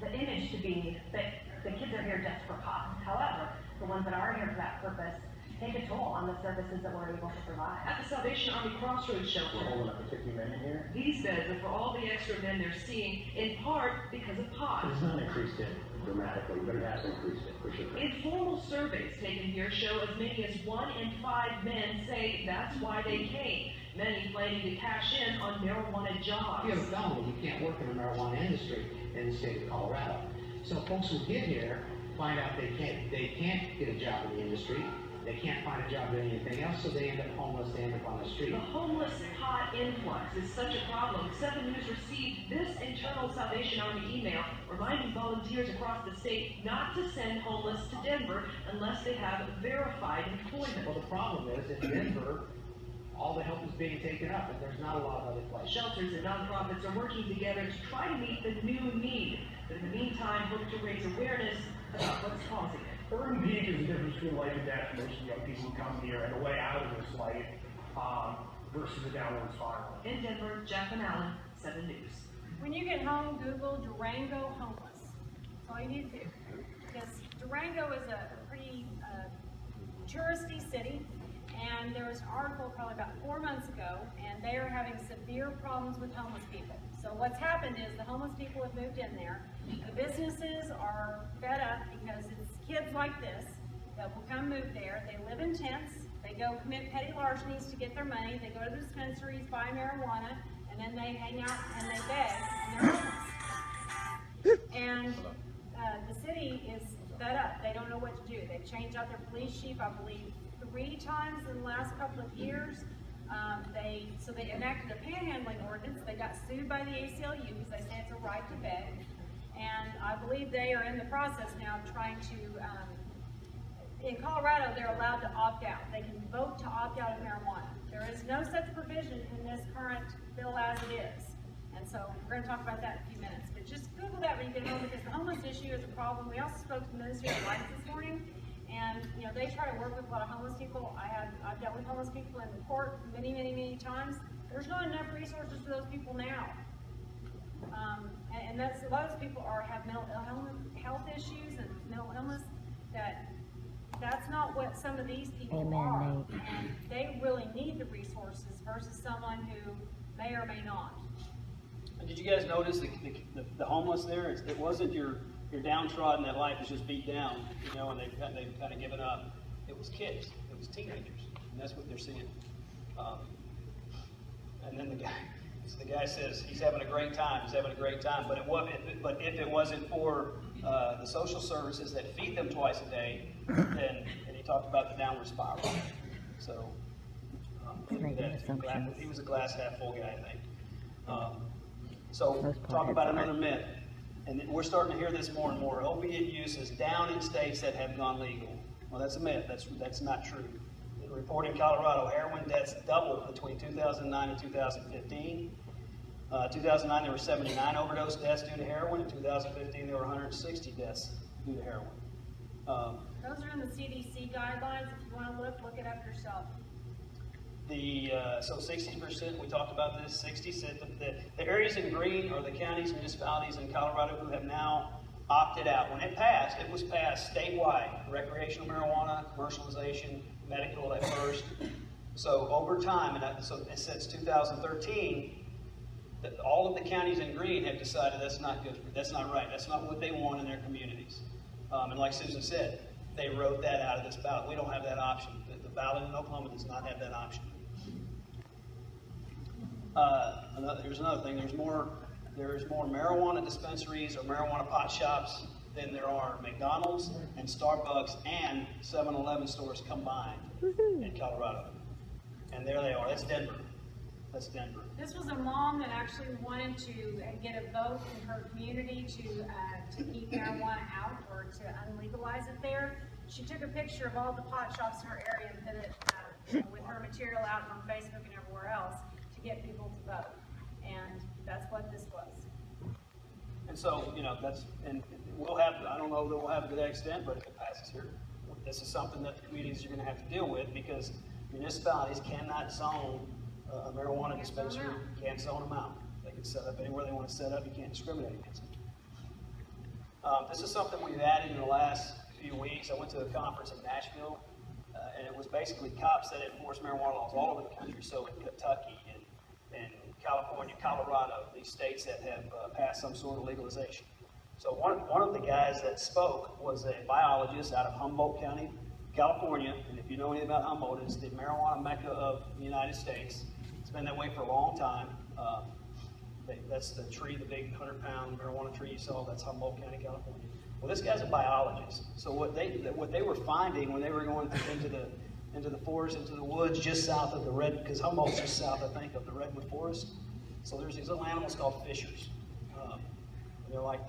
the image to be that the kids are here just for pot. However, the ones that are here for that purpose take a toll on the services that we're able to provide. At the Salvation Army Crossroads Shelter, We're holding up a 50 men in here. these beds are for all the extra men they're seeing, in part because of pot. It's not increased it dramatically, but it has increased it for sure. Informal surveys taken here show as many as 1 in 5 men say that's why they came, many planning to cash in on marijuana jobs. If you have a felony, you can't work in the marijuana industry in the state of Colorado. So folks who get here find out they can't get a job in the industry, they can't find a job doing anything else, so they end up homeless, they end up on the street. The homeless pot influx is such a problem. 7 News received this internal Salvation Army email reminding volunteers across the state not to send homeless to Denver unless they have verified employment. Well, the problem is, in Denver, all the help is being taken up, and there's not a lot of other places. Shelters and nonprofits are working together to try to meet the new need, but in the meantime, hope to raise awareness about what's causing it. Urban Peak is the difference between life and death for most young people who come here and a way out of this life versus a downward spiral. In Denver, Jacqueline Allen, 7 News. When you get home, Google Durango homeless. That's all you need to do. Because Durango is a pretty touristy city, and there was an article probably about 4 months ago, and they are having severe problems with homeless people. So what's happened is the homeless people have moved in there. The businesses are fed up because it's kids like this that will come move there. They live in tents. They go commit petty larcenies to get their money. They go to the dispensaries, buy marijuana, and then they hang out and they beg, and they're homeless. And the city is fed up. They don't know what to do. They've changed out their police chief, I believe, 3 times in the last couple of years. They enacted a panhandling ordinance. They got sued by the ACLU because they say it's a right to beg. And I believe they are in the process now of trying to, in Colorado, they're allowed to opt out. They can vote to opt out of marijuana. There is no such provision in this current bill as it is. And so we're going to talk about that in a few minutes. But just Google that when you get home because the homeless issue is a problem. We also spoke to the Ministry of Life this morning. And, you know, they try to work with a lot of homeless people. I've dealt with homeless people in the court many, many, many times. There's not enough resources for those people now. And that's, a lot of those people have mental health issues and mental illness that's not what some of these people are. And they really need the resources versus someone who may or may not. And did you guys notice the homeless there? It wasn't your downtrodden that life is just beat down, you know, and they've kind of given up. It was kids, it was teenagers, and that's what they're seeing. And then the guy says he's having a great time. But if it wasn't for the social services that feed them twice a day, then and he talked about the downward spiral. So he was a glass half full guy, I think. So talk about another myth. And we're starting to hear this more and more. Opiate use is down in states that have gone legal. Well, that's a myth. That's not true. The report in Colorado, heroin deaths doubled between 2009 and 2015. 2009, there were 79 overdose deaths due to heroin. In 2015, there were 160 deaths due to heroin. Those are in the CDC guidelines. If you want to look it up yourself. So 60%, we talked about this, 60%, the areas in green are the counties, municipalities in Colorado who have now opted out. When it was passed statewide, recreational marijuana, commercialization, medical at first. So over time, so since 2013, all of the counties in green have decided that's not good, that's not right, that's not what they want in their communities. And like Susan said, they wrote that out of this ballot. We don't have that option. The ballot in Oklahoma does not have that option. Here's another thing. There's more marijuana dispensaries or marijuana pot shops than there are McDonald's and Starbucks and 7-Eleven stores combined in Colorado. And there they are. That's Denver. That's Denver. This was a mom that actually wanted to get a vote in her community to keep marijuana out or to unlegalize it there. She took a picture of all the pot shops in her area and put it with her material out on Facebook and everywhere else to get people to vote. And that's what this was. And so, you know, and we'll have, I don't know that we'll have it to that extent, but if it passes here, this is something that the communities are going to have to deal with, because municipalities cannot zone a marijuana dispensary, can't zone them out. They can set up anywhere they want to set up, you can't discriminate against them. This is something we've added in the last few weeks. I went to a conference in Nashville, and it was basically cops that enforce marijuana laws all over the country. So in Kentucky and California, Colorado, these states that have passed some sort of legalization. So one of the guys that spoke was a biologist out of Humboldt County, California. And if you know anything about Humboldt, it's the marijuana mecca of the United States. It's been that way for a long time. That's the tree, the big 100-pound marijuana tree you saw. That's Humboldt County, California. Well, this guy's a biologist. So what they were finding when they were going into the forest, into the woods, just south of the because Humboldt's just south, I think, of the redwood forest. So there's these little animals called fishers. They're like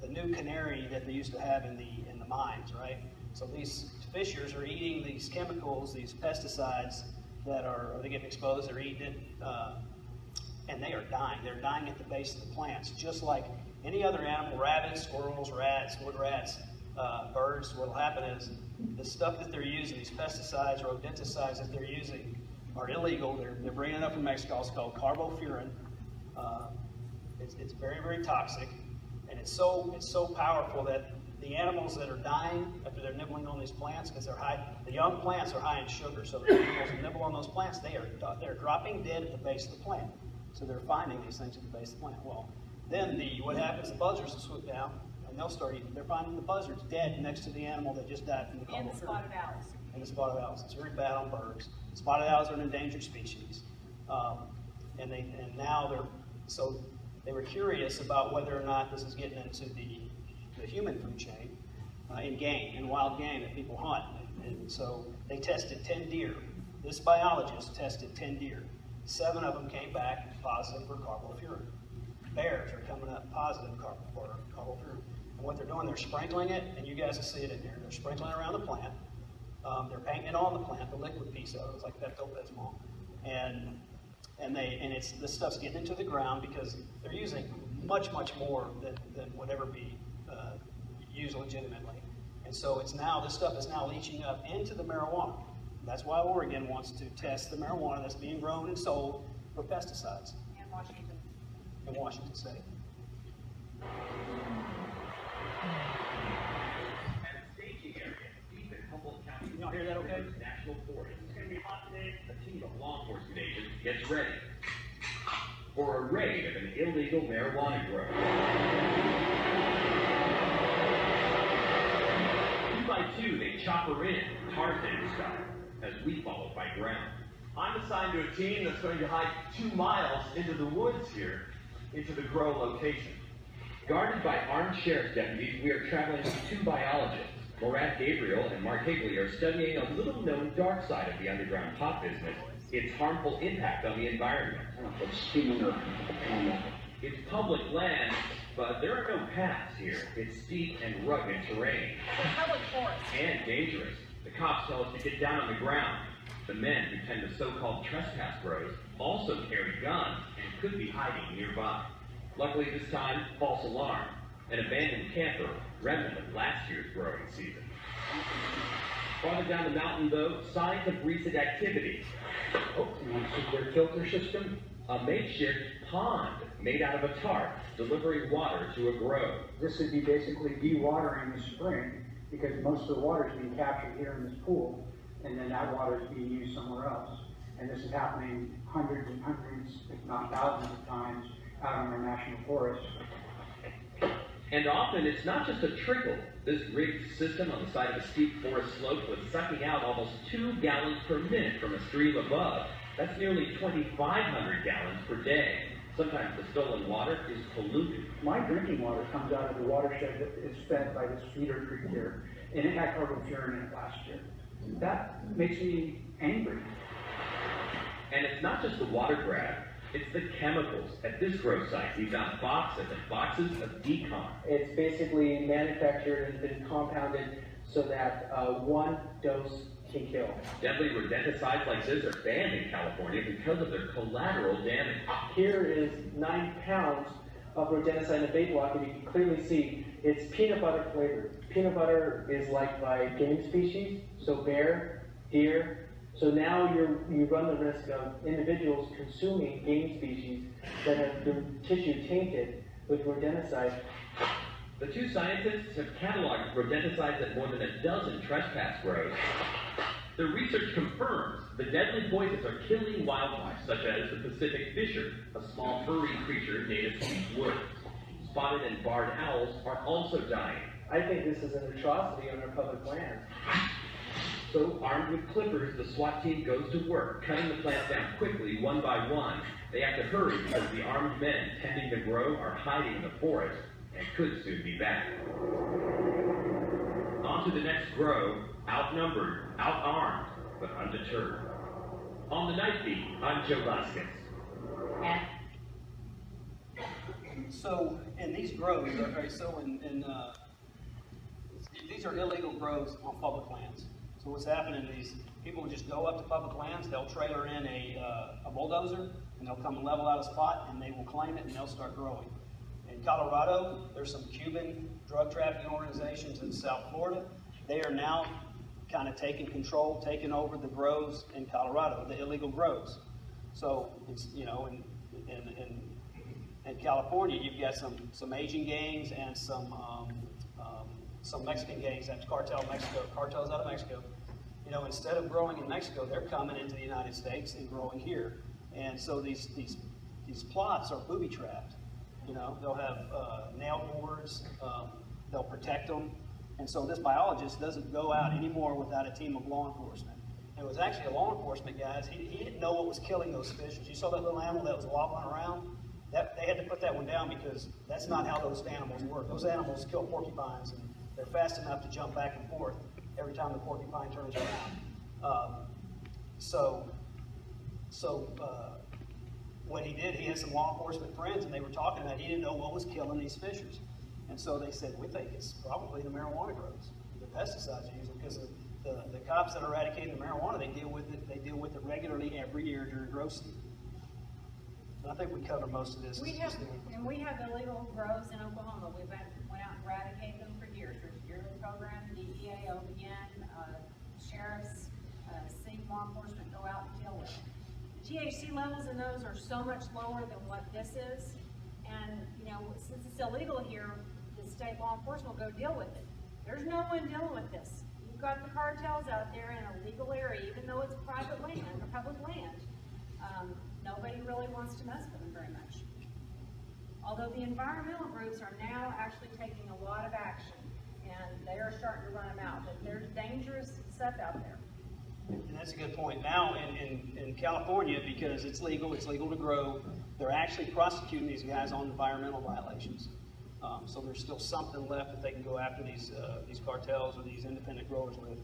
the new canary that they used to have in the mines, right? So these fishers are eating these chemicals, these pesticides they get exposed, they're eating it, and they are dying. They're dying at the base of the plants, just like any other animal, rabbits, squirrels, rats, wood rats, birds. What will happen is the stuff that they're using, these pesticides or rodenticides that they're using, are illegal. They're bringing it up from Mexico. It's called carbofuran. It's very, very toxic, and it's so powerful that the animals that are dying after they're nibbling on these plants, because the young plants are high in sugar, so the animals that nibble on those plants, they're dropping dead at the base of the plant. So they're finding these things at the base of the plant. Well, then what happens? The buzzards will swoop down and they'll start eating. They're finding the buzzards dead next to the animal that just died from the carbofuran. And the spotted owls. And the spotted owls. It's very bad on birds. Spotted owls are an endangered species, and now they were curious about whether or not this is getting into the human food chain in wild game that people hunt. And so they tested 10 deer. This biologist tested 10 deer. 7 of them came back positive for carbofuran. Bears are coming up positive for carbofuran. And what they're doing, they're sprinkling it, and you guys will see it in there. They're sprinkling it around the plant. They're painting it on the plant, the liquid piece of it. It's like Pepto-Bismol. And this stuff's getting into the ground because they're using much, much more than would ever be used legitimately. And so this stuff is now leaching up into the marijuana. That's why Oregon wants to test the marijuana that's being grown and sold for pesticides. And Washington. In Washington State. Can y'all hear that okay? National Forest. It's going to be hot today. A team of law enforcement agents gets ready for a raid of an illegal marijuana grow. 2 by 2, they chop her in, Tarzan style, as we follow by ground. I'm assigned to a team that's going to hike 2 miles into the woods here, into the grow location. Guarded by armed sheriff's deputies, we are traveling with 2 biologists. Morat Gabriel and Mark Higley are studying a little-known dark side of the underground pot business, its harmful impact on the environment. It's public land, but there are no paths here. It's steep and rugged terrain. It's a public forest. And dangerous. The cops tell us to get down on the ground. The men who tend to so-called trespass grows also carry guns and could be hiding nearby. Luckily this time, false alarm. An abandoned camper, remnant of last year's growing season. Farther down the mountain, though, signs of recent activity. Oh, you want to see their filter system? A makeshift pond made out of a tarp, delivering water to a grove. This would be basically dewatering the spring, because most of the water is being captured here in this pool, and then that water is being used somewhere else. And this is happening hundreds and hundreds, if not thousands of times, out in our national forests. And often it's not just a trickle. This rigged system on the side of a steep forest slope was sucking out almost 2 gallons per minute from a stream above. That's nearly 2,500 gallons per day. Sometimes the stolen water is polluted. My drinking water comes out of the watershed that is fed by this feeder creek here, and it had carbon-furan in it last year. That makes me angry. And it's not just the water grab, it's the chemicals. At this grow site, we found boxes and boxes of decon. It's basically manufactured and been compounded so that one dose can kill. Deadly rodenticides like this are banned in California because of their collateral damage. Here is 9 pounds of rodenticide in a vape block, and you can clearly see it's peanut butter flavored. Peanut butter is liked by game species, so bear, deer. So now you run the risk of individuals consuming game species that have their tissue tainted with rodenticide. The two scientists have cataloged rodenticides at more than a dozen trespass grows. Their research confirms the deadly poisons are killing wildlife, such as the Pacific fisher, a small furry creature native to these woods. Spotted and barred owls are also dying. I think this is an atrocity on our public land. So, armed with clippers, the SWAT team goes to work, cutting the plants down quickly, one by one. They have to hurry because the armed men tending the grow are hiding in the forest and could soon be back. On to the next grow, outnumbered, outarmed, but undeterred. On the night beat, I'm Joe Vasquez. So, in these grows, okay, these are illegal grows on public lands. So what's happening is people will just go up to public lands, they'll trailer in a bulldozer, and they'll come and level out a spot, and they will claim it, and they'll start growing. In Colorado, there's some Cuban drug trafficking organizations in South Florida. They are now kind of taking control, taking over the grows in Colorado, the illegal grows. So, it's, you know, in California, you've got some Asian gangs and some Mexican gangs, that's cartels out of Mexico. You know, instead of growing in Mexico, they're coming into the United States and growing here. And so these plots are booby trapped. You know, they'll have nail boards, they'll protect them. And so this biologist doesn't go out anymore without a team of law enforcement. It was actually a law enforcement guy. He didn't know what was killing those fishes. You saw that little animal that was wobbling around? They had to put that one down because that's not how those animals work. Those animals kill porcupines, and they're fast enough to jump back and forth every time the porcupine turns around. What he did, he had some law enforcement friends, and they were talking about he didn't know what was killing these fishers. And so they said, we think it's probably the marijuana grows, the pesticides are using, because the cops that are eradicating the marijuana, they deal with it regularly every year during grow season. And I think we covered most of this. We have illegal grows in Oklahoma. We went out and eradicated them for years. There's a yearly program, DEA, OBN, sheriffs, state law enforcement go out and deal with it. The THC levels in those are so much lower than what this is. And, you know, since it's illegal here, the state law enforcement will go deal with it. There's no one dealing with this. You've got the cartels out there in a legal area, even though it's private land or public land. Nobody really wants to mess with them very much. Although the environmental groups are now actually taking a lot of action, and they are starting to run them out. But there's dangerous stuff out there. And that's a good point. Now in California, because it's legal to grow, they're actually prosecuting these guys on environmental violations. So there's still something left that they can go after these cartels or these independent growers with.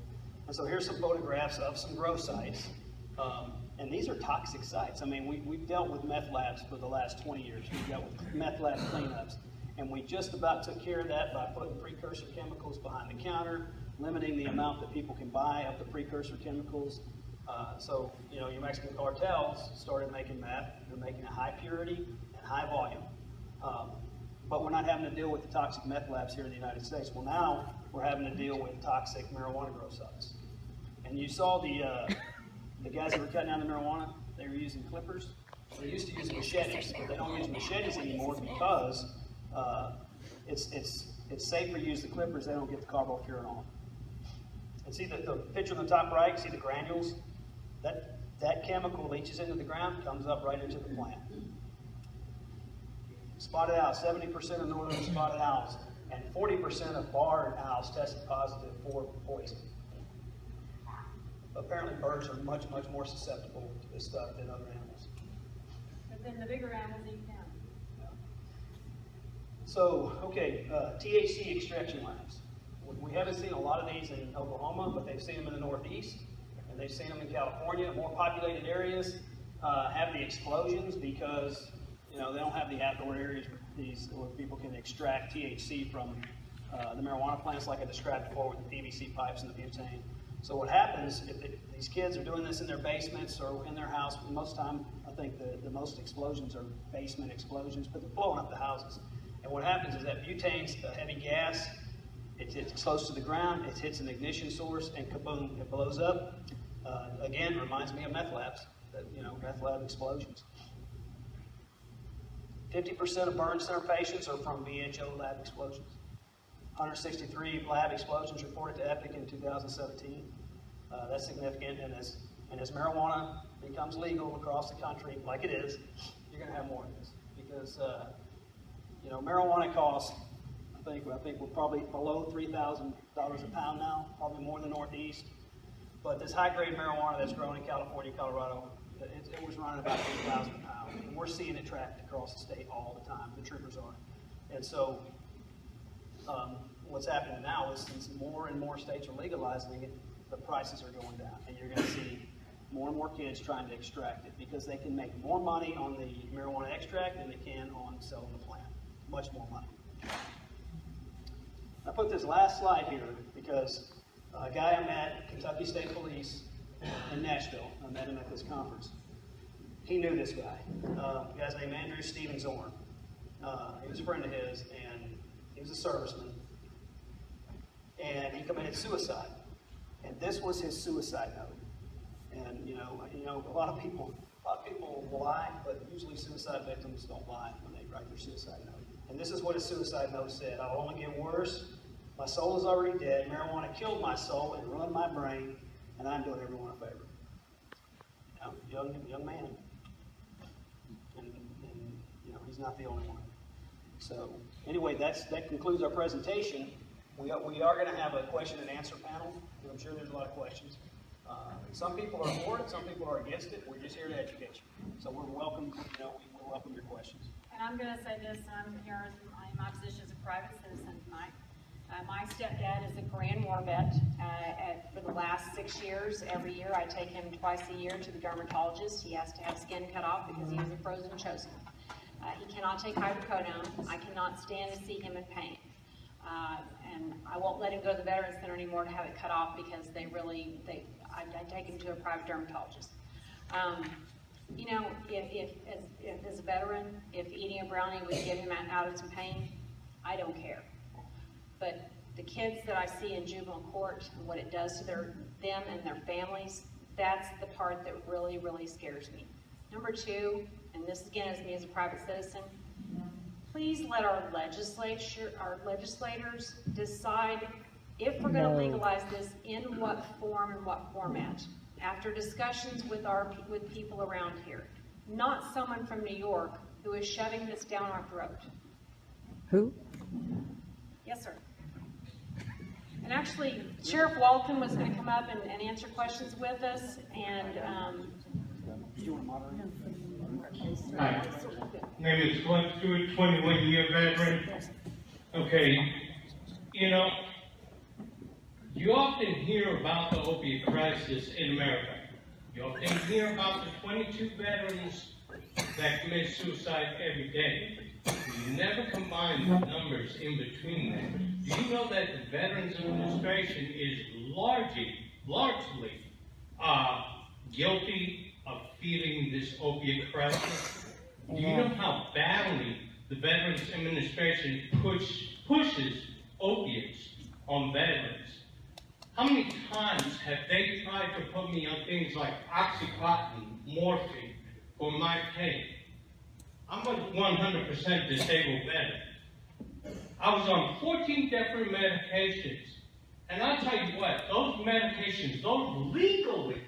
And so here's some photographs of some grow sites. And these are toxic sites. I mean, we've dealt with meth labs for the last 20 years. We've dealt with meth lab cleanups. And we just about took care of that by putting precursor chemicals behind the counter, limiting the amount that people can buy of the precursor chemicals. So, you know, your Mexican cartels started making meth. They're making it high purity and high volume. But we're not having to deal with the toxic meth labs here in the United States. Well, now we're having to deal with toxic marijuana grow sites. And you saw the guys that were cutting down the marijuana, they were using clippers. They used to use machetes, but they don't use machetes anymore because it's safer to use the clippers. They don't get the carbofuranol. And see the picture on the top right, see the granules? That chemical leaches into the ground, comes up right into the plant. Spotted owls, 70% of northern spotted owls, and 40% of barred owls tested positive for poison. Apparently birds are much, much more susceptible to this stuff than other animals. But then the bigger animals eat them. So, okay, THC extraction labs. We haven't seen a lot of these in Oklahoma, but they've seen them in the Northeast, and they've seen them in California. More populated areas have the explosions because, you know, they don't have the outdoor areas where people can extract THC from the marijuana plants like I described before with the PVC pipes and the butane. So what happens if these kids are doing this in their basements or in their house? Most of the time, I think the most explosions are basement explosions, but they're blowing up the houses. And what happens is that butane's a heavy gas. It's close to the ground. It hits an ignition source, and kaboom! It blows up. Again, reminds me of meth labs. Meth lab explosions. 50% of burn center patients are from BHO lab explosions. 163 lab explosions reported to Epic in 2017. That's significant, and as marijuana becomes legal across the country, like it is, you're going to have more of this because marijuana costs. I think we're probably below $3,000 a pound now, probably more in the Northeast. But this high-grade marijuana that's grown in California, Colorado, it was running about $8,000 a pound, and we're seeing it tracked across the state all the time. The troopers are, and so. What's happening now is since more and more states are legalizing it, the prices are going down, and you're going to see more and more kids trying to extract it because they can make more money on the marijuana extract than they can on selling the plant. Much more money. I put this last slide here because a guy I met at Kentucky State Police in Nashville, I met him at this conference. He knew this guy. The guy's named Andrew Stephen Zorn. He was a friend of his, and he was a serviceman. And he committed suicide, and this was his suicide note. And a lot of people will lie, but usually suicide victims don't lie when they write their suicide note. And this is what his suicide note said: "I'll only get worse. My soul is already dead. Marijuana killed my soul and ruined my brain, and I'm doing everyone a favor." Young man, and he's not the only one. So anyway, that concludes our presentation. We are going to have a question and answer panel. I'm sure there's a lot of questions. Some people are for it, some people are against it. We're just here to educate you. So we're welcome. We welcome your questions. And I'm going to say this: I'm here in my position as a private citizen tonight. My stepdad is a Claremore vet. For the last 6 years, every year I take him twice a year to the dermatologist. He has to have skin cut off because he has a frozen chosen. He cannot take hydrocodone. I cannot stand to see him in pain. And I won't let him go to the Veterans Center anymore to have it cut off because I take him to a private dermatologist. If as a veteran, if eating a brownie would get him out of some pain, I don't care. But the kids that I see in juvenile court and what it does to them and their families, that's the part that really, really scares me. Number two, and this again is me as a private citizen, please let our legislators decide if we're going to legalize this, in what form and what format, after discussions with people around here. Not someone from New York who is shoving this down our throat. Who? Yes, sir. And actually, Sheriff Walton was going to come up and answer questions with us, and Hi, name is Glenn Stewart, 21-year veteran. Okay, you often hear about the opiate crisis in America. You often hear about the 22 veterans that commit suicide every day. You never combine the numbers in between them. Do you know that the Veterans Administration is largely guilty of feeding this opiate crisis? Do you know how badly the Veterans Administration pushes opiates on veterans? How many times have they tried to put me on things like Oxycontin, morphine, for my pain? I'm a 100% disabled veteran. I was on 14 different medications. And I'll tell you what, those medications, those legally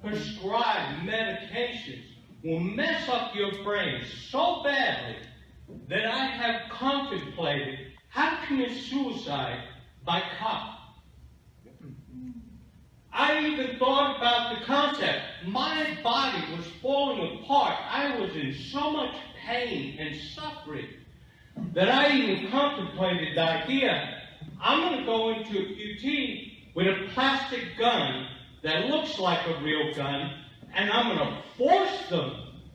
prescribed medications, will mess up your brain so badly that I have contemplated how to commit suicide by cop. I even thought about the concept. My body was falling apart. I was in so much pain and suffering that I even contemplated the idea, I'm going to go into a QT with a plastic gun that looks like a real gun, and I'm going to force them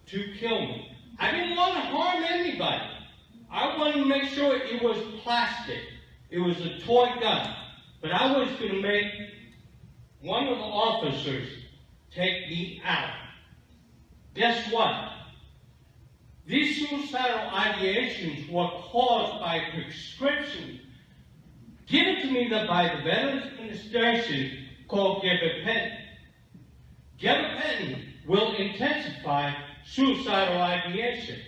to kill me. I didn't want to harm anybody. I wanted to make sure it was plastic. It was a toy gun. But I was going to make one of the officers take me out. Guess what? These suicidal ideations were caused by a prescription given to me by the Veterans Administration called gabapentin. Gabapentin will intensify suicidal ideation.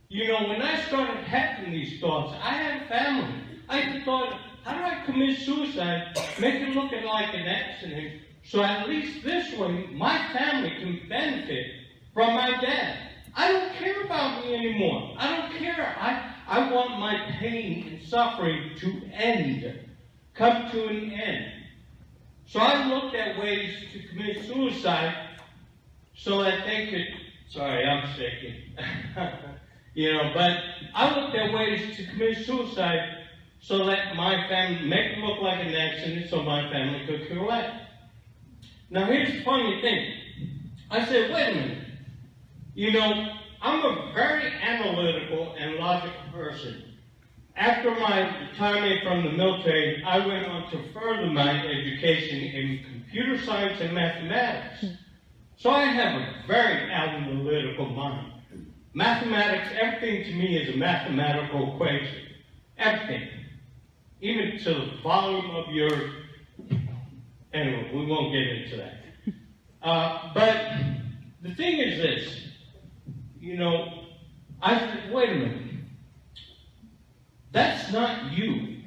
You know, when I started having these thoughts, I had a family. I thought, how do I commit suicide, make it look like an accident, so at least this way my family can benefit from my dad. I don't care about me anymore. I don't care. I want my pain and suffering to end, come to an end. So I looked at ways to commit suicide so that they could, sorry, I'm shaking. You know, but I looked at ways to commit suicide so that my family, make it look like an accident so my family could collect. Now here's the funny thing. I said, wait a minute. You know, I'm a very analytical and logical person. After my retirement from the military, I went on to further my education in computer science and mathematics. So I have a very analytical mind. Mathematics, everything to me is a mathematical equation. Everything. Even to the volume of your, anyway, we won't get into that. But the thing is this, you know, I said, wait a minute. That's not you.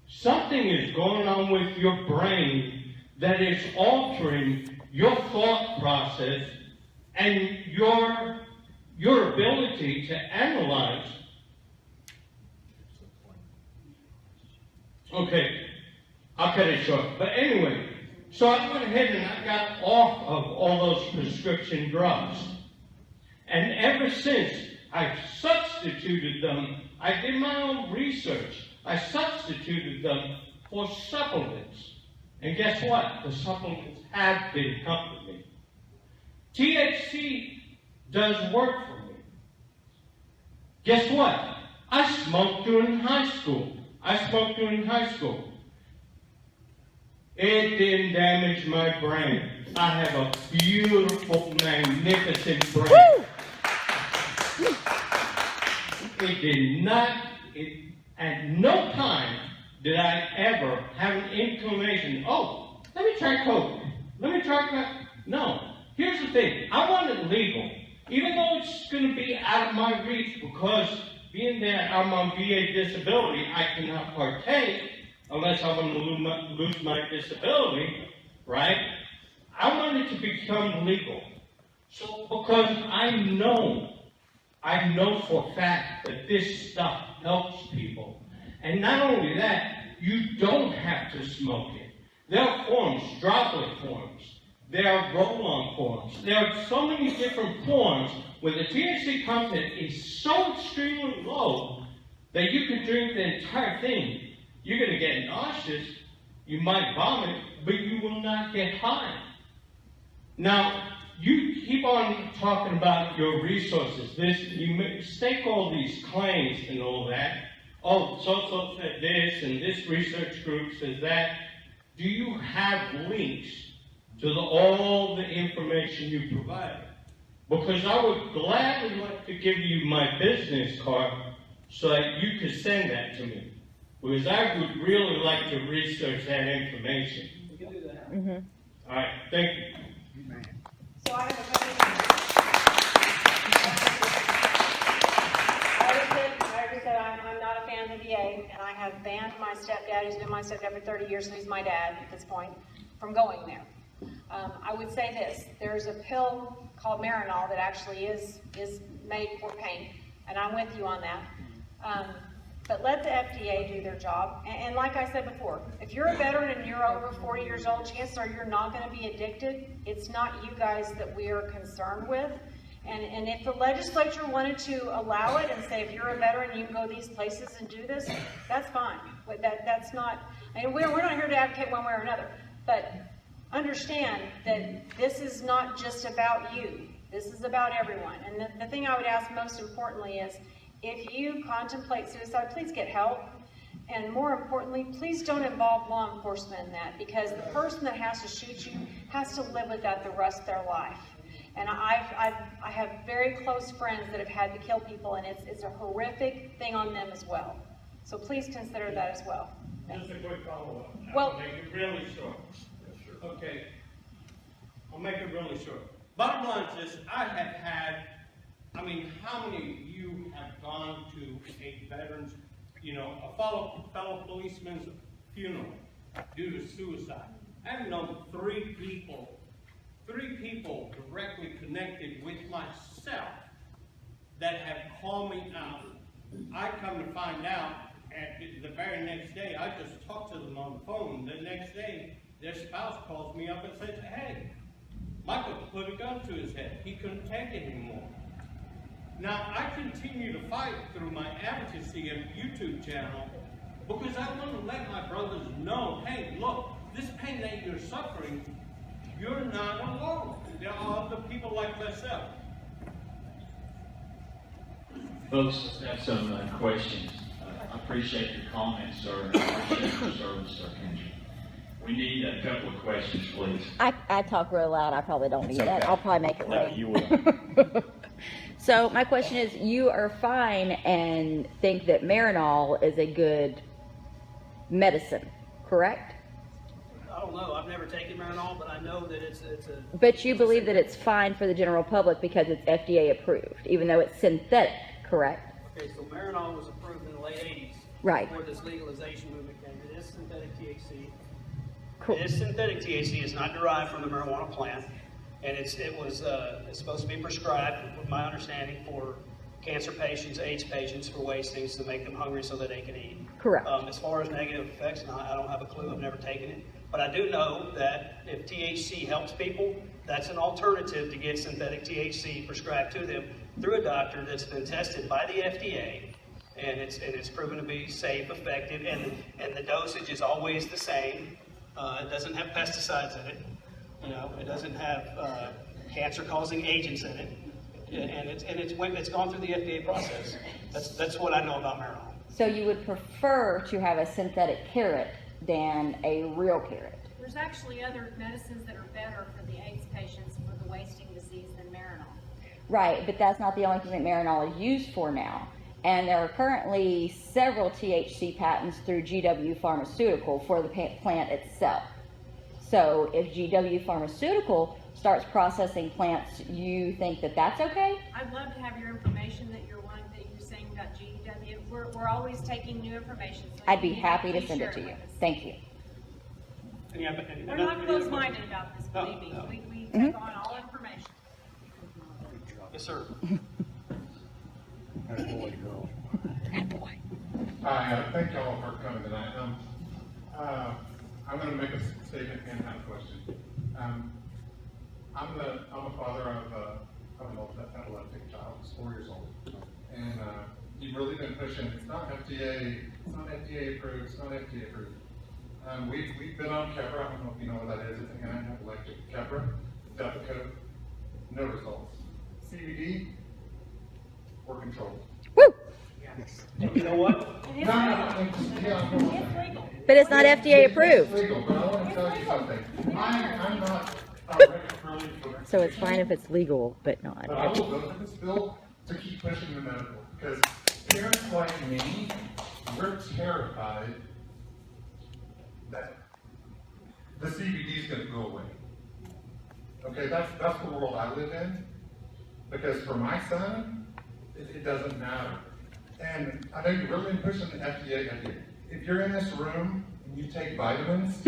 Something is going on with your brain that is altering your thought process and your ability to analyze. Okay, I'll cut it short. But anyway, so I went ahead and I got off of all those prescription drugs. And ever since, I've substituted them. I did my own research. I substituted them for supplements. And guess what? The supplements have been helping me. THC does work for me. Guess what? I smoked during high school. It didn't damage my brain. I have a beautiful, magnificent brain. Woo! It did not, at no time did I ever have an inclination, oh, let me try coke. Let me try crack. No. Here's the thing. I want it legal. Even though it's going to be out of my reach because being that I'm on VA disability, I cannot partake unless I'm going to lose my disability, right? I want it to become legal. So, because I know for a fact that this stuff helps people. And not only that, you don't have to smoke it. There are forms, droplet forms. There are roll-on forms. There are so many different forms where the THC content is so extremely low that you could drink the entire thing. You're going to get nauseous, you might vomit, but you will not get high. Now, you keep on talking about your resources. You stake all these claims and all that. Oh, so said this, and this research group says that. Do you have links to all the information you provide? Because I would gladly like to give you my business card so that you could send that to me. Because I would really like to research that information. You can do that. Mm-hmm. All right, thank you. So I have a couple I already said I'm not a fan of the VA, and I have banned my stepdad, who's been my stepdad for 30 years, so he's my dad at this point, from going there. I would say this, there's a pill called Marinol that actually is made for pain, and I'm with you on that. But let the FDA do their job. And like I said before, if you're a veteran and you're over 40 years old, chances are you're not going to be addicted. It's not you guys that we are concerned with. And if the legislature wanted to allow it and say, if you're a veteran, you can go these places and do this, that's fine. But that's not, I mean, we're not here to advocate one way or another, but understand that this is not just about you. This is about everyone. And the thing I would ask most importantly is, if you contemplate suicide, please get help. And more importantly, please don't involve law enforcement in that, because the person that has to shoot you has to live with that the rest of their life. And I have very close friends that have had to kill people, and it's a horrific thing on them as well. So please consider that as well. Just a quick follow-up. Well, I'll make it really short. Okay. I'll make it really short. Bottom line is this, I have had, I mean, how many of you have gone to a veteran's, a fellow policeman's funeral due to suicide? I've known three people directly connected with myself that have called me out. I come to find out at the very next day, I just talked to them on the phone. The next day, their spouse calls me up and says, hey, Michael put a gun to his head. He couldn't take it anymore. Now, I continue to fight through my advocacy and YouTube channel because I want to let my brothers know, hey, look, this pain that you're suffering, you're not alone. There are other people like myself. Folks, have some questions. I appreciate your comments, sir. I appreciate your service to our country. We need a couple of questions, please. I talk real loud. I probably don't need that. okay. I'll probably make it No, ring. you will. So my question is, you are fine and think that Marinol is a good medicine, correct? I don't know, I've never taken Marinol, but I know that it's a... But you believe that it's fine for the general public because it's FDA approved, even though it's synthetic, correct? Okay, so Marinol was approved in the late 80s. Right. Before this legalization movement came. It is synthetic THC. Cool. It is synthetic THC. It's not derived from the marijuana plant. And it's supposed to be prescribed, with my understanding, for cancer patients, AIDS patients, for wastings to make them hungry so that they can eat. Correct. As far as negative effects, I don't have a clue. I've never taken it. But I do know that if THC helps people, that's an alternative to get synthetic THC prescribed to them through a doctor that's been tested by the FDA, and it's proven to be safe, effective, and the dosage is always the same. It doesn't have pesticides in it. It doesn't have cancer-causing agents in it, and it's gone through the FDA process. That's what I know about marijuana. So you would prefer to have a synthetic carrot than a real carrot? There's actually other medicines that are better for the AIDS patients for the wasting disease than Marinol. Right, but that's not the only thing that Marinol is used for now. And there are currently several THC patents through GW Pharmaceutical for the plant itself. So if GW Pharmaceutical starts processing plants, you think that that's okay? I'd love to have your information that you're saying about GW. We're always taking new information. So I'd be happy to send it to share you. with us. Thank you. We're not closed-minded about this, believe me. No. We take on all information. Yes, sir. Hi, thank you all for coming tonight. I'm going to make a statement and have a question. I'm a father of an epileptic child, who's 4 years old, and you've really been pushing. It's not FDA approved. It's not FDA approved. We've been on Kepra. I don't know if you know what that is. It's an anti-epileptic Kepra, Depakote, no results. CBD, we're controlled. Woo! You know what? But it's not FDA approved. It's legal, but I want to tell you something. I'm not really for So it's fine if it's legal, but not. But I will vote for this bill to keep pushing the medical, because parents like me, we're terrified that the CBD is going to go away. Okay, that's the world I live in, because for my son, it doesn't matter. And I know you've really been pushing the FDA. If you're in this room and you take vitamins,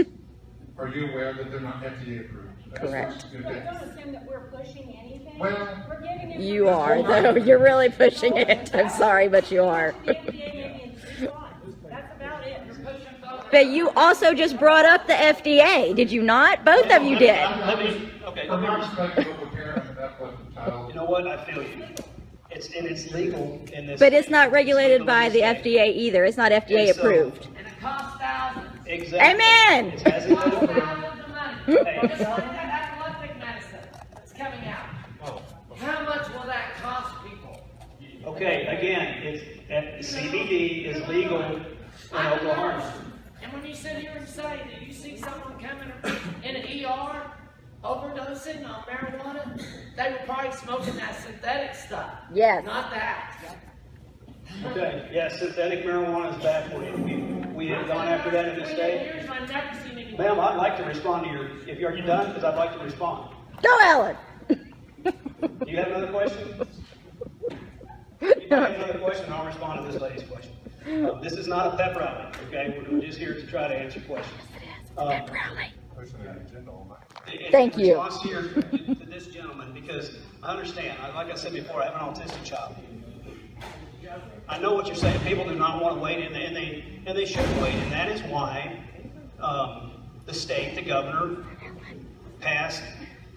are you aware that they're not FDA approved? Correct. Don't assume that we're pushing anything. Well, We're giving information. You are, though. You're really pushing it. I'm sorry, but you are. The FDA maybe in 3 months. That's about it. You're pushing forward. But you also just brought up the FDA, did you not? Both of you did. From my perspective, of a parent of an epileptic child, Well, You know what, I feel you. It's legal in this. But it's not legal regulated in by this the state. FDA either. It's not FDA And so- approved. And it costs thousands. Exactly. Amen. It hasn't been approved. Thousands of money. Hey. Just like that epileptic medicine that's coming out. How much will that cost people? Okay, again, CBD is legal in I'm a Oklahoma. nurse, and when you sit here and say that you see someone coming in an ER overdosing on marijuana, they were probably smoking that synthetic stuff. Yes. Not that. Okay, yes, synthetic marijuana is bad for you. We have gone after that in this state. Years, I've never seen anyone. Ma'am, I'd like to respond to are you done? Because I'd like to respond. Go, Ellen. Do you have another question? If you have another question, I'll respond to this lady's question. This is not a pep rally, okay? We're just here to try to answer questions. Pep rally. Thank you. In response to this gentleman, because I understand, like I said before, I have an autistic child. I know what you're saying. People do not want to wait, and they should wait, and that is why the state, the governor, passed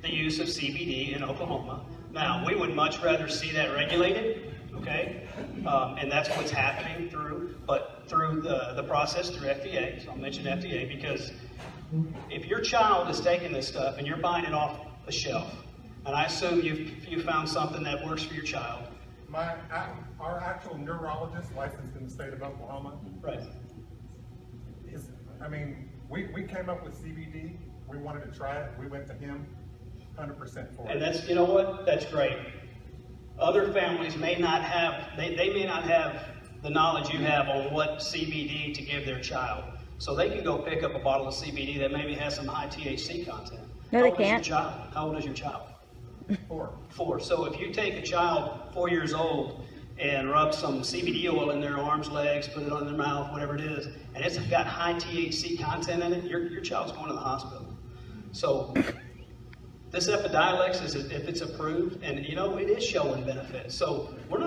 the use of CBD in Oklahoma. Now, we would much rather see that regulated, okay? And that's what's happening through the process through FDA. So I'll mention FDA because if your child is taking this stuff and you're buying it off the shelf, and I assume you found something that works for your child. Our actual neurologist licensed in the state of Oklahoma. Right. We came up with CBD. We wanted to try it. We went to him, 100% for it. And that's, you know what? That's great. Other families may not have, they may not have the knowledge you have on what CBD to give their child. So they can go pick up a bottle of CBD that maybe has some high THC content. No, they can't. How old is your child? 4. 4. So if you take a child 4 years old and rub some CBD oil in their arms, legs, put it on their mouth, whatever it is, and it's got high THC content in it, your child's going to the hospital. So this Epidiolex is, if it's approved, and you know, it is showing benefits. So we're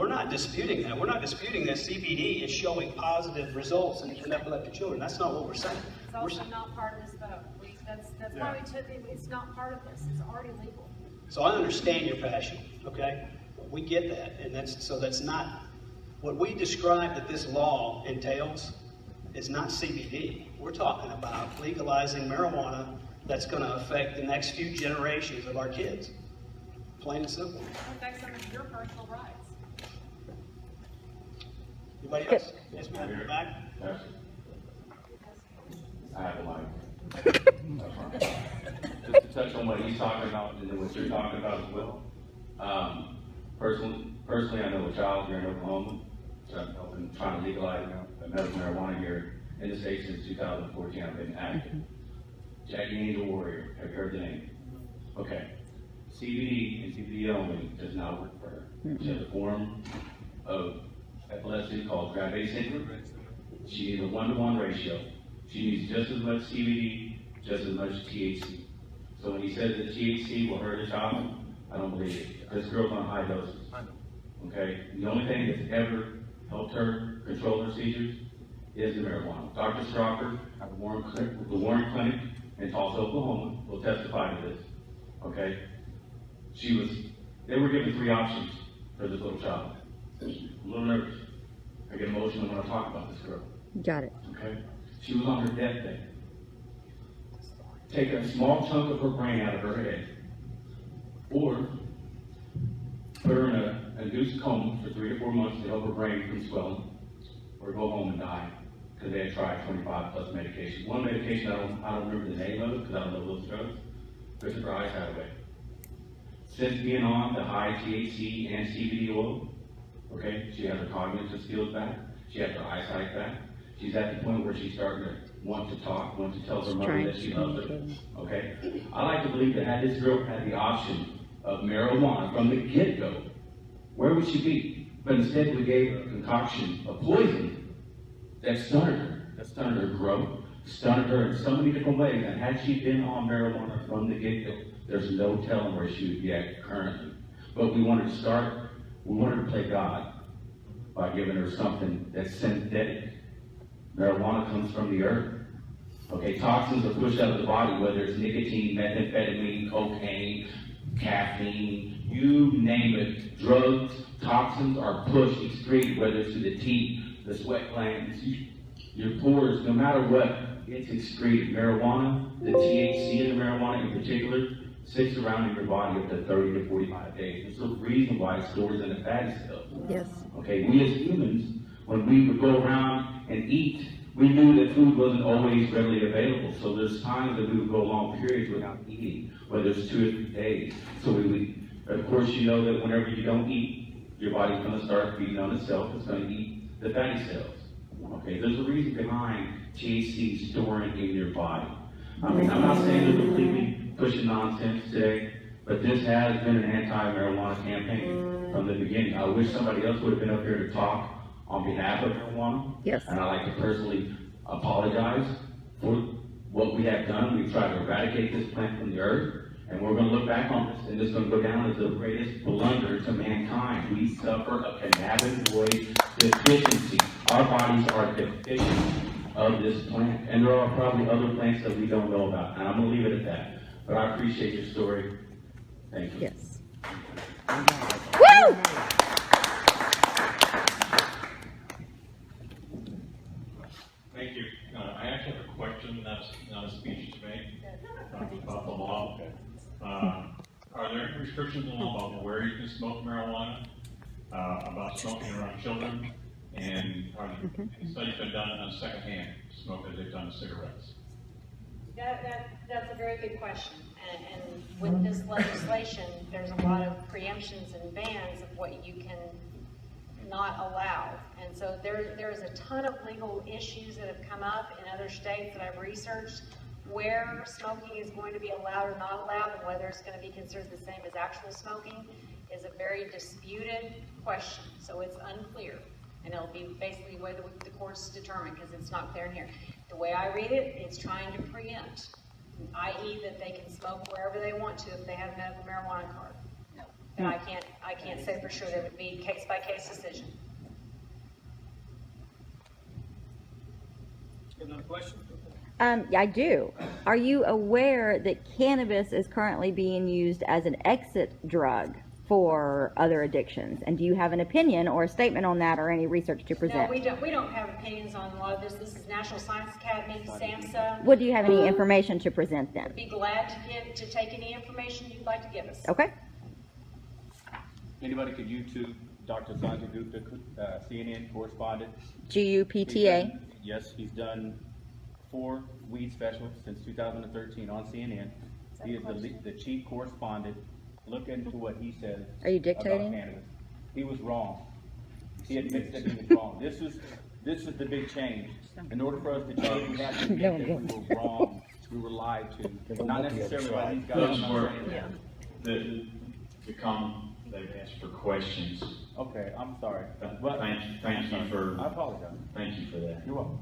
not disputing that. We're not disputing that CBD is showing positive results in epileptic children. That's not what we're saying. It's also not part of this vote. That's why we took it, it's not part of this, it's already legal. So I understand your passion, okay? We get that, and that's not, what we describe that this law entails is not CBD. We're talking about legalizing marijuana that's going to affect the next few generations of our kids. Plain and simple. It affects some of your personal rights. Anybody else? Yes, ma'am, in the back? Yes. I have a mic. Just to touch on what he's talking about and what you're talking about as well. Personally, I know a child here in Oklahoma. So I've been trying to legalize medical marijuana here in the state since 2014. I've been active. Jackie Angel Warrior, have you heard the name? Okay. CBD and CBD only does not work for her. She has a form of epilepsy called Dravet syndrome. She needs a 1-to-1 ratio. She needs just as much CBD, just as much THC. So when he says that THC will hurt a child, I don't believe it. This girl's on high doses. Okay? The only thing that's ever helped her control her seizures is the marijuana. Dr. Strocker at the Warren Clinic in Tulsa, Oklahoma, will testify to this. Okay? They were given 3 options for this little child. I'm a little nervous. I get emotional when I talk about this girl. Got it. Okay? She was on her deathbed. Take a small chunk of her brain out of her head, or put her in an induced coma for 3 to 4 months to help her brain from swelling, or go home and die, because they had tried 25 plus medications. One medication, I don't remember the name of it, because I don't know those drugs, but took her eyesight away. Since being on the high THC and CBD oil, okay, she has her cognitive skills back, she has her eyesight back, she's at the point where she's starting to want to talk, want to tell her mother that she loves her, okay? I like to believe that had this girl had the option of marijuana from the get-go, where would she be? But instead we gave her a concoction of poison that stunted her growth, stunted her in so many different ways, and had she been on marijuana from the get-go, there's no telling where she would be at currently. But we wanted to play God by giving her something that's synthetic. Marijuana comes from the earth. Okay, toxins are pushed out of the body, whether it's nicotine, methamphetamine, cocaine, caffeine, you name it, drugs, toxins are pushed, excreted, whether it's through the teeth, the sweat glands, your pores, no matter what, it's excreted. Marijuana, the THC in the marijuana in particular, sits around in your body up to 30 to 45 days. It's the reason why it stores in the fatty cells. Yes. Okay, we as humans, when we would go around and eat, we knew that food wasn't always readily available. So there's times that we would go long periods without eating, whether it's 2 or 3 days. So we would, of course, you know that whenever you don't eat, your body's going to start feeding on itself. It's going to eat the fatty cells. Okay, there's a reason behind THC storing in your body. I mean, I'm not saying they're completely pushing nonsense today, but this has been an anti-marijuana campaign from the beginning. I wish somebody else would have been up here to talk on behalf of marijuana. Yes. And I'd like to personally apologize for what we have done. We've tried to eradicate this plant from the earth, and we're going to look back on this, and it's going to go down as the greatest blunder to mankind. We suffer a cannabinoid deficiency. Our bodies are deficient of this plant, and there are probably other plants that we don't know about, and I'm going to leave it at that. But I appreciate your story. Thank you. Yes. Woo! Thank you. I actually have a question, not a speech to make, about the law. Are there any restrictions in the law about where you can smoke marijuana, about smoking around children, and are any studies been done on secondhand smoke as they've done with cigarettes? That's a very good question. And with this legislation, there's a lot of preemptions and bans of what you can not allow. And so there's a ton of legal issues that have come up in other states that I've researched where smoking is going to be allowed or not allowed, and whether it's going to be considered the same as actual smoking is a very disputed question. So it's unclear. And it'll be basically the way the courts determine, because it's not clear in here. The way I read it, it's trying to preempt, i.e. that they can smoke wherever they want to if they have a medical marijuana card. And I can't say for sure. There would be case-by-case decision. You have another question? I do. Are you aware that cannabis is currently being used as an exit drug for other addictions? And do you have an opinion or a statement on that, or any research to present? No, we don't have opinions on a lot of this. This is National Science Academy, SAMHSA. What do you have any information to present then? I'd be glad to take any information you'd like to give us. Okay. Anybody could YouTube Dr. Sanjay Gupta, CNN correspondent. GUPTA. Yes, he's done 4 weed specials since 2013 on CNN. He is the chief correspondent. Look into what he said. Are you dictating? About cannabis. He was wrong. He admits that he was wrong. This is the big change. In order for us to change, we have to admit that we were wrong. We were lied to. Not necessarily by these guys. Those were the comment they've asked for questions. Okay, I'm sorry. Thank you for. I apologize. Thank you for that. You're welcome.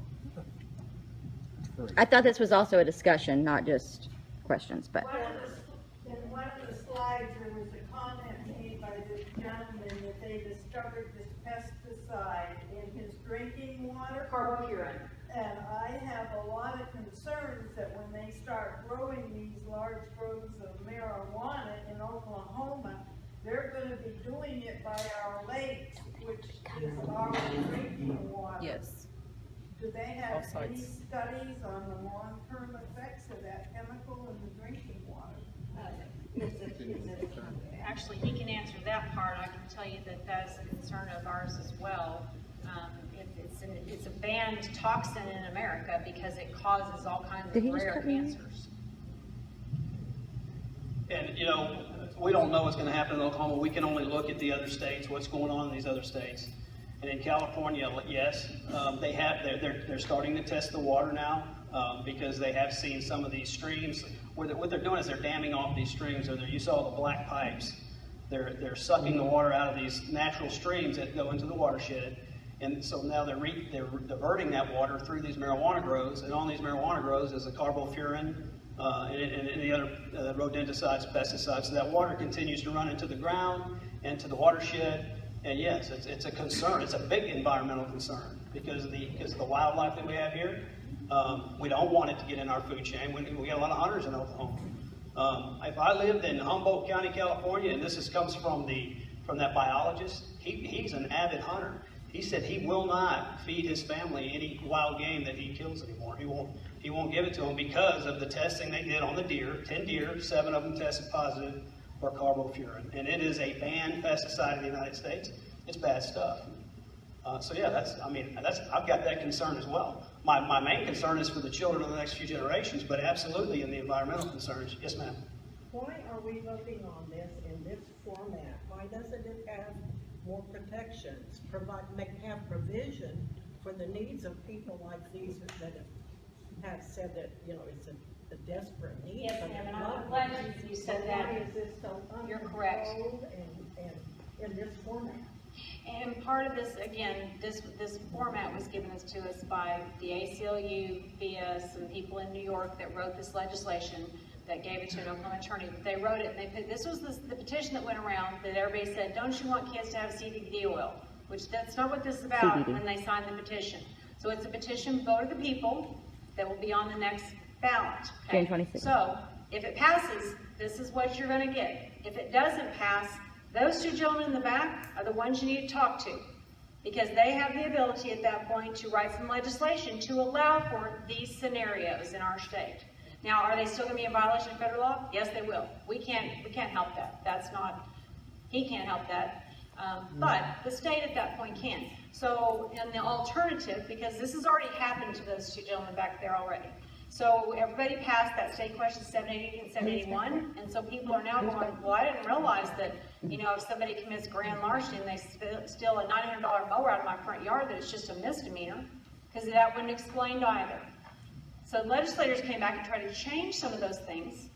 I thought this was also a discussion, not just questions, but. In one of the slides, there was a comment made by this gentleman that they discovered this pesticide in his drinking water. Carbofuran. And I have a lot of concerns that when they start growing these large groves of marijuana in Oklahoma, they're going to be doing it by our lakes, which is our drinking water. Yes. Do they have any studies on the long-term effects of that chemical in the drinking water? Actually, he can answer that part. I can tell you that that's a concern of ours as well. It's a banned toxin in America because it causes all kinds of rare cancers. And, you know, we don't know what's going to happen in Oklahoma. We can only look at the other states, what's going on in these other states. And in California, yes, they're starting to test the water now because they have seen some of these streams. What they're doing is they're damming off these streams, or you saw the black pipes. They're sucking the water out of these natural streams that go into the watershed. And so now they're diverting that water through these marijuana grows, and on these marijuana grows is a carbofuran and the other rodenticides, pesticides. So that water continues to run into the ground and to the watershed. And yes, it's a concern. It's a big environmental concern because of the wildlife that we have here. We don't want it to get in our food chain. We got a lot of hunters in Oklahoma. If I lived in Humboldt County, California, and comes from that biologist, he's an avid hunter. He said he will not feed his family any wild game that he kills anymore. He won't give it to them because of the testing they did on the deer. 10 deer, 7 of them tested positive for carbofuran, and it is a banned pesticide in the United States. It's bad stuff. So yeah, I've got that concern as well. My main concern is for the children of the next few generations, but absolutely in the environmental concerns. Yes, ma'am. Why are we voting on this in this format? Why doesn't it have more protections, have provision for the needs of people like these that have said that, it's a desperate need? Yes, ma'am, and I'm glad you said that. Why is this so You're correct. and in this format? And part of this, again, this format was given to us by the ACLU via some people in New York that wrote this legislation that gave it to an Oklahoma attorney. They wrote it, and this was the petition that went around that everybody said, don't you want kids to have CBD oil? Which that's not what this is about when they signed the petition. So it's a petition, vote of the people, that will be on the next ballot. Okay? June 26th. So if it passes, this is what you're going to get. If it doesn't pass, those two gentlemen in the back are the ones you need to talk to, because they have the ability at that point to write some legislation to allow for these scenarios in our state. Now, are they still going to be in violation of federal law? Yes, they will. We can't help that. He can't help that. But the state at that point can. So, and the alternative, because this has already happened to those two gentlemen back there already. So everybody passed that state question 780 and 781, and so people are now going, well, I didn't realize that, if somebody commits grand larceny and they steal a $900 mower out of my front yard, that it's just a misdemeanor, because that wouldn't explain either. So legislators came back and tried to change some of those things,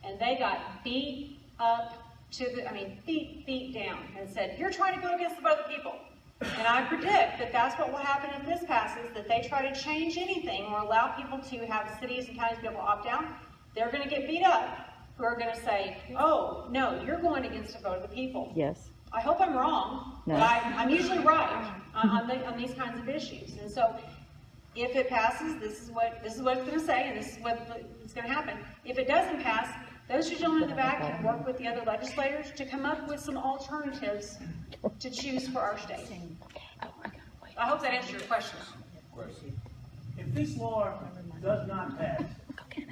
and they got beat up beat down, and said, you're trying to go against the vote of the people. And I predict that that's what will happen if this passes, that they try to change anything or allow people to have cities and counties be able to opt out. They're going to get beat up, who are going to say, oh, no, you're going against the vote of the people. Yes. I hope I'm wrong, No. but I'm usually right on these kinds of issues. And so if it passes, this is what it's going to say, and this is what is going to happen. If it doesn't pass, those two gentlemen in the back can work with the other legislators to come up with some alternatives to choose for our state. I hope that answers your question. If this law does not pass,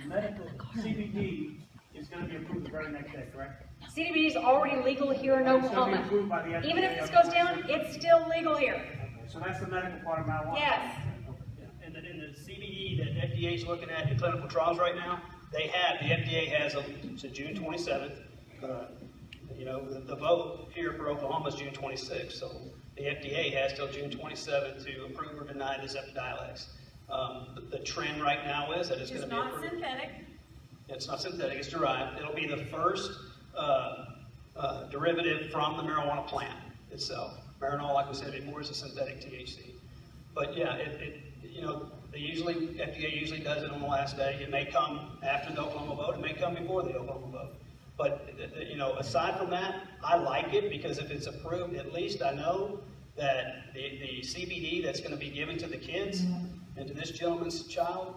medical CBD is going to be approved the very next day, correct? CBD is already legal here in Oklahoma. Even if this goes down, it's still legal here. Okay, so that's the medical part of marijuana? Yes. And the CBD that FDA is looking at in clinical trials right now, the FDA has to June 27th. The vote here for Oklahoma is June 26th, so the FDA has till June 27th to approve or deny this Epidiolex. The trend right now is that it's going to be approved. It's not synthetic. It's not synthetic, it's derived. It'll be the first derivative from the marijuana plant itself. Marinol, like we said before, is a synthetic THC. But yeah, FDA usually does it on the last day. It may come after the Oklahoma vote, it may come before the Oklahoma vote. But, aside from that, I like it because if it's approved, at least I know that the CBD that's going to be given to the kids and to this gentleman's child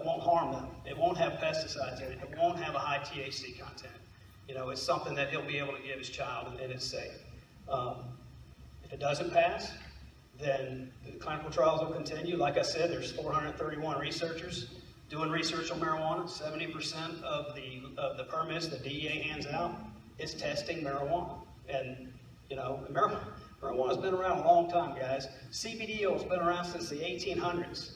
won't harm them. It won't have pesticides in it. It won't have a high THC content. It's something that he'll be able to give his child, and it's safe. If it doesn't pass, then the clinical trials will continue. Like I said, there's 431 researchers doing research on marijuana. 70% of the permits the DEA hands out is testing marijuana. And, marijuana's been around a long time, guys. CBD oil's been around since the 1800s.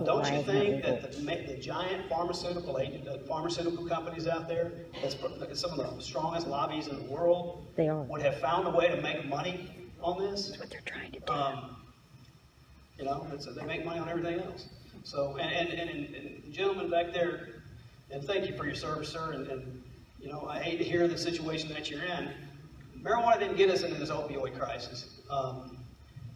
Don't you think that the giant pharmaceutical companies out there, that's some of the strongest lobbies in the world, would have found a way to make money on this? That's what they're trying to do. They make money on everything else. So, and gentlemen back there, and thank you for your service, sir. And I hate to hear the situation that you're in. Marijuana didn't get us into this opioid crisis.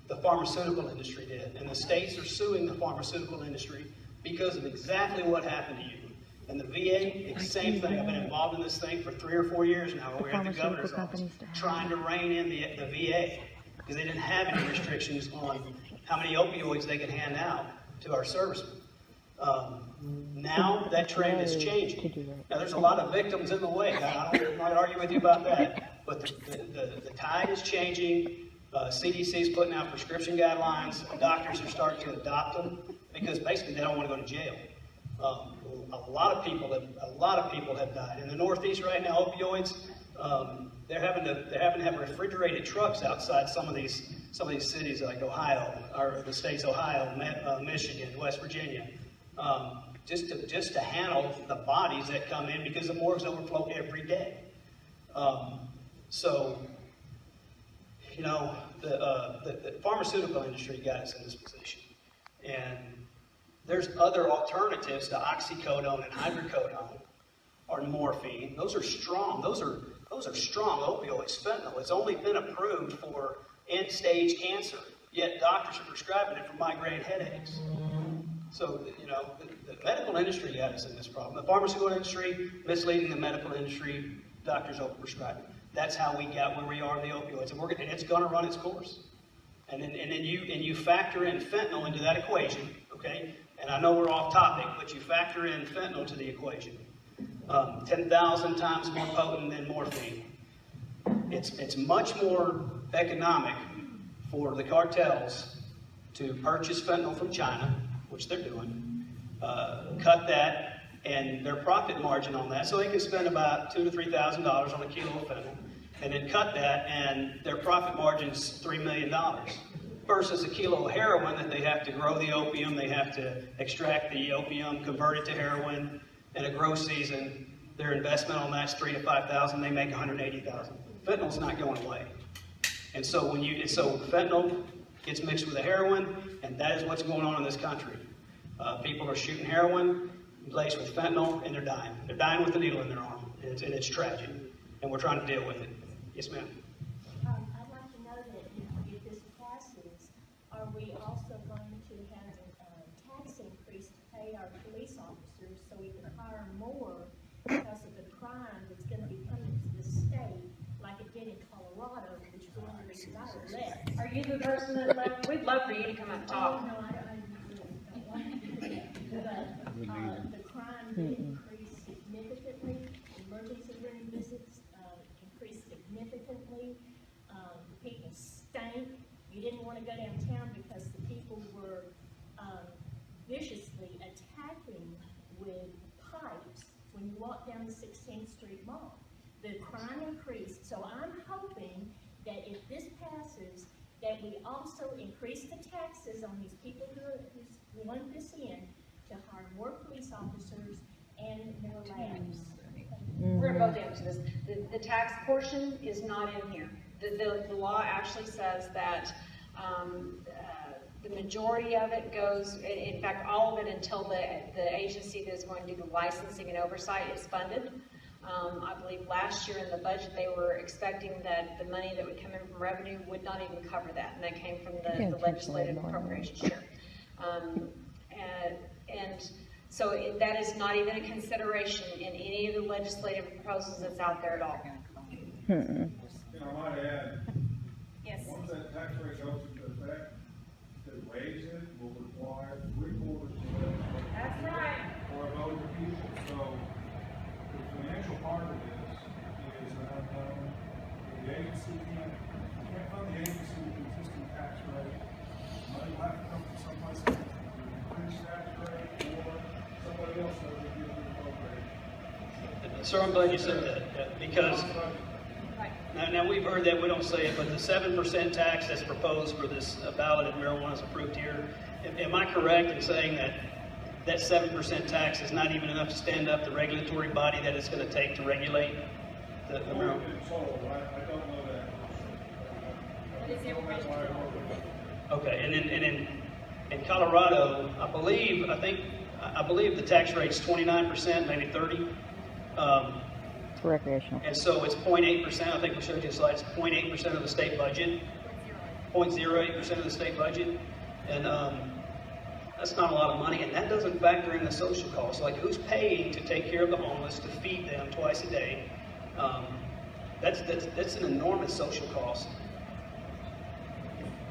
The pharmaceutical industry did, and the states are suing the pharmaceutical industry because of exactly what happened to you. And the VA, same thing. I've been involved in this thing for 3 or 4 years now. We're at the governor's office trying to rein in the VA because they didn't have any restrictions on how many opioids they could hand out to our servicemen. Now that trend is changing. Now there's a lot of victims in the way. I don't might argue with you about that, but the tide is changing. CDC is putting out prescription guidelines. Doctors are starting to adopt them because basically they don't want to go to jail. A lot of people have died in the Northeast right now. Opioids. They're having to have refrigerated trucks outside some of these cities like Ohio, or the states Ohio, Michigan, West Virginia, just to handle the bodies that come in because the morgues overflow every day. So, you know, the pharmaceutical industry got us in this position, and there's other alternatives to oxycodone and hydrocodone or morphine. Those are strong. Those are strong opioids. Fentanyl. It's only been approved for end-stage cancer, yet doctors are prescribing it for migraine headaches. So, you know, the medical industry got us in this problem. The pharmaceutical industry misleading the medical industry, doctors overprescribing. That's how we got where we are in the opioids, and it's going to run its course. And then you factor in fentanyl into that equation, okay? And I know we're off topic, but you factor in fentanyl to the equation. 10,000 times more potent than morphine. It's much more economic for the cartels to purchase fentanyl from China, which they're doing, cut that, and their profit margin on that, so they can spend about $2,000 to $3,000 on a kilo of fentanyl, and then cut that, and their profit margin's $3 million. Versus a kilo of heroin that they have to grow the opium, they have to extract the opium, convert it to heroin. In a grow season, their investment on that's $3,000 to $5,000. They make $180,000. Fentanyl's not going away, and so fentanyl gets mixed with the heroin, and that is what's going on in this country. People are shooting heroin laced with fentanyl, and they're dying. They're dying with a needle in their arm, and it's tragic, and we're trying to deal with it. Yes, ma'am. I'd like to know that if this passes, are we also going to have a tax increase to pay our police officers so we can hire more because of the crime that's going to be coming to the state, like it did in Colorado, which is one of the reasons I left. Are you the person that left? We'd love for you to come up and talk. Oh, no, I don't want to do that. But the crime did increase significantly. Emergency room visits increased significantly. People stank. You didn't want to go downtown because the people were viciously attacking with pipes when you walk down the 16th Street Mall. The crime increased, so I'm hoping that if this passes, that we also increase the taxes on these people who want this in to hire more police officers and more labs. We're going to both answer this. The tax portion is not in here. The law actually says that the majority of it goes, in fact, all of it until the agency that is going to do the licensing and oversight is funded. I believe last year in the budget they were expecting that the money that would come in from revenue would not even cover that, and that came from the legislative appropriations chair. And so that is not even a consideration in any of the legislative proposals that's out there at all. I might add, Yes. once that tax rate goes into effect, to raise it will require 3/4 of the That's right. or a vote of people. So the financial part of this is an unknown. The agency can't fund the agency with the existing tax rate. Money will have to come from someplace else, either increase tax rate or somebody else knows it gives them appropriation. Sir, I'm glad you said that, because now we've heard that, we don't say it, but the 7% tax that's proposed for this ballot if marijuana is approved here, am I correct in saying that that 7% tax is not even enough to stand up the regulatory body that it's going to take to regulate the marijuana? I don't know that. Okay, and then in Colorado, I believe the tax rate's 29%, maybe 30. It's recreational. And so it's 0.8%. I think we showed you a slide. It's 0.8% of the state budget. 0.08% of the state budget, and that's not a lot of money. And that doesn't factor in the social costs. Like, who's paying to take care of the homeless, to feed them twice a day? That's an enormous social cost.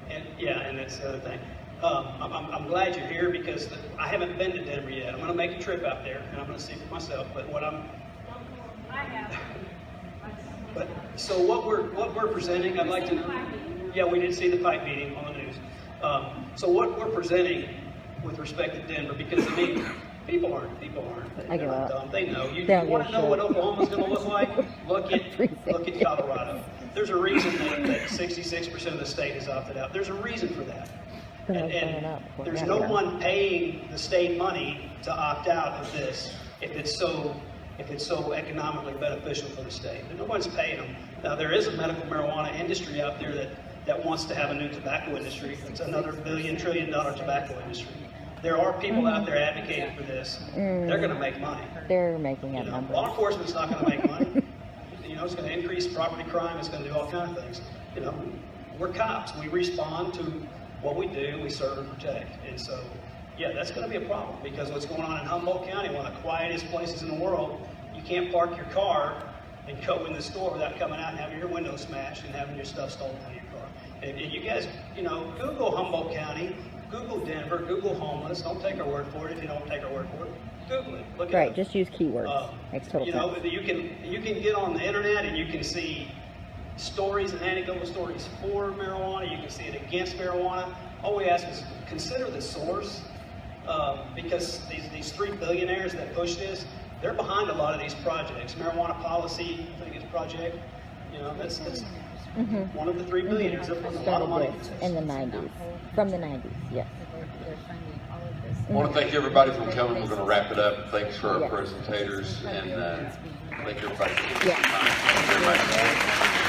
And yeah, and that's the other thing. I'm glad you're here because I haven't been to Denver yet. I'm going to make a trip out there, and I'm going to see for myself. But so what we're presenting, I'd like to know. Yeah, we did see the pipe meeting on the news. So what we're presenting with respect to Denver, because I mean, people aren't they're not dumb. They know. You want to know what Oklahoma's going to look like? Look at Colorado. There's a reason that 66% of the state has opted out. There's a reason for that. And there's no one paying the state money to opt out of this if it's so economically beneficial for the state. No one's paying them. Now there is a medical marijuana industry out there that wants to have a new tobacco industry. It's another $1 trillion tobacco industry. There are people out there advocating for this. They're going to make money. They're making that number. Law enforcement's not going to make money. It's going to increase property crime. It's going to do all kinds of things. We're cops. We respond to what we do. We serve and protect. And so, yeah, that's going to be a problem because what's going on in Humboldt County, one of the quietest places in the world, you can't park your car and go in the store without coming out and having your window smashed and having your stuff stolen out of your car. And you guys, Google Humboldt County, Google Denver, Google homeless. Don't take our word for it if you don't take our word for it. Google it. Look at it. Just use keywords. Makes total sense. You can get on the internet and you can see stories and anecdotal stories for marijuana. You can see it against marijuana. All we ask is consider the source, because these 3 billionaires that push this, they're behind a lot of these projects. Marijuana Policy, I think it's project. That's one of the 3 billionaires. They're putting a lot of money into this. In the 90s. From the 90s, yes. I want to thank everybody for coming. We're going to wrap it up. Thanks for our presentators, and thank everybody for taking the time. Thank you very much.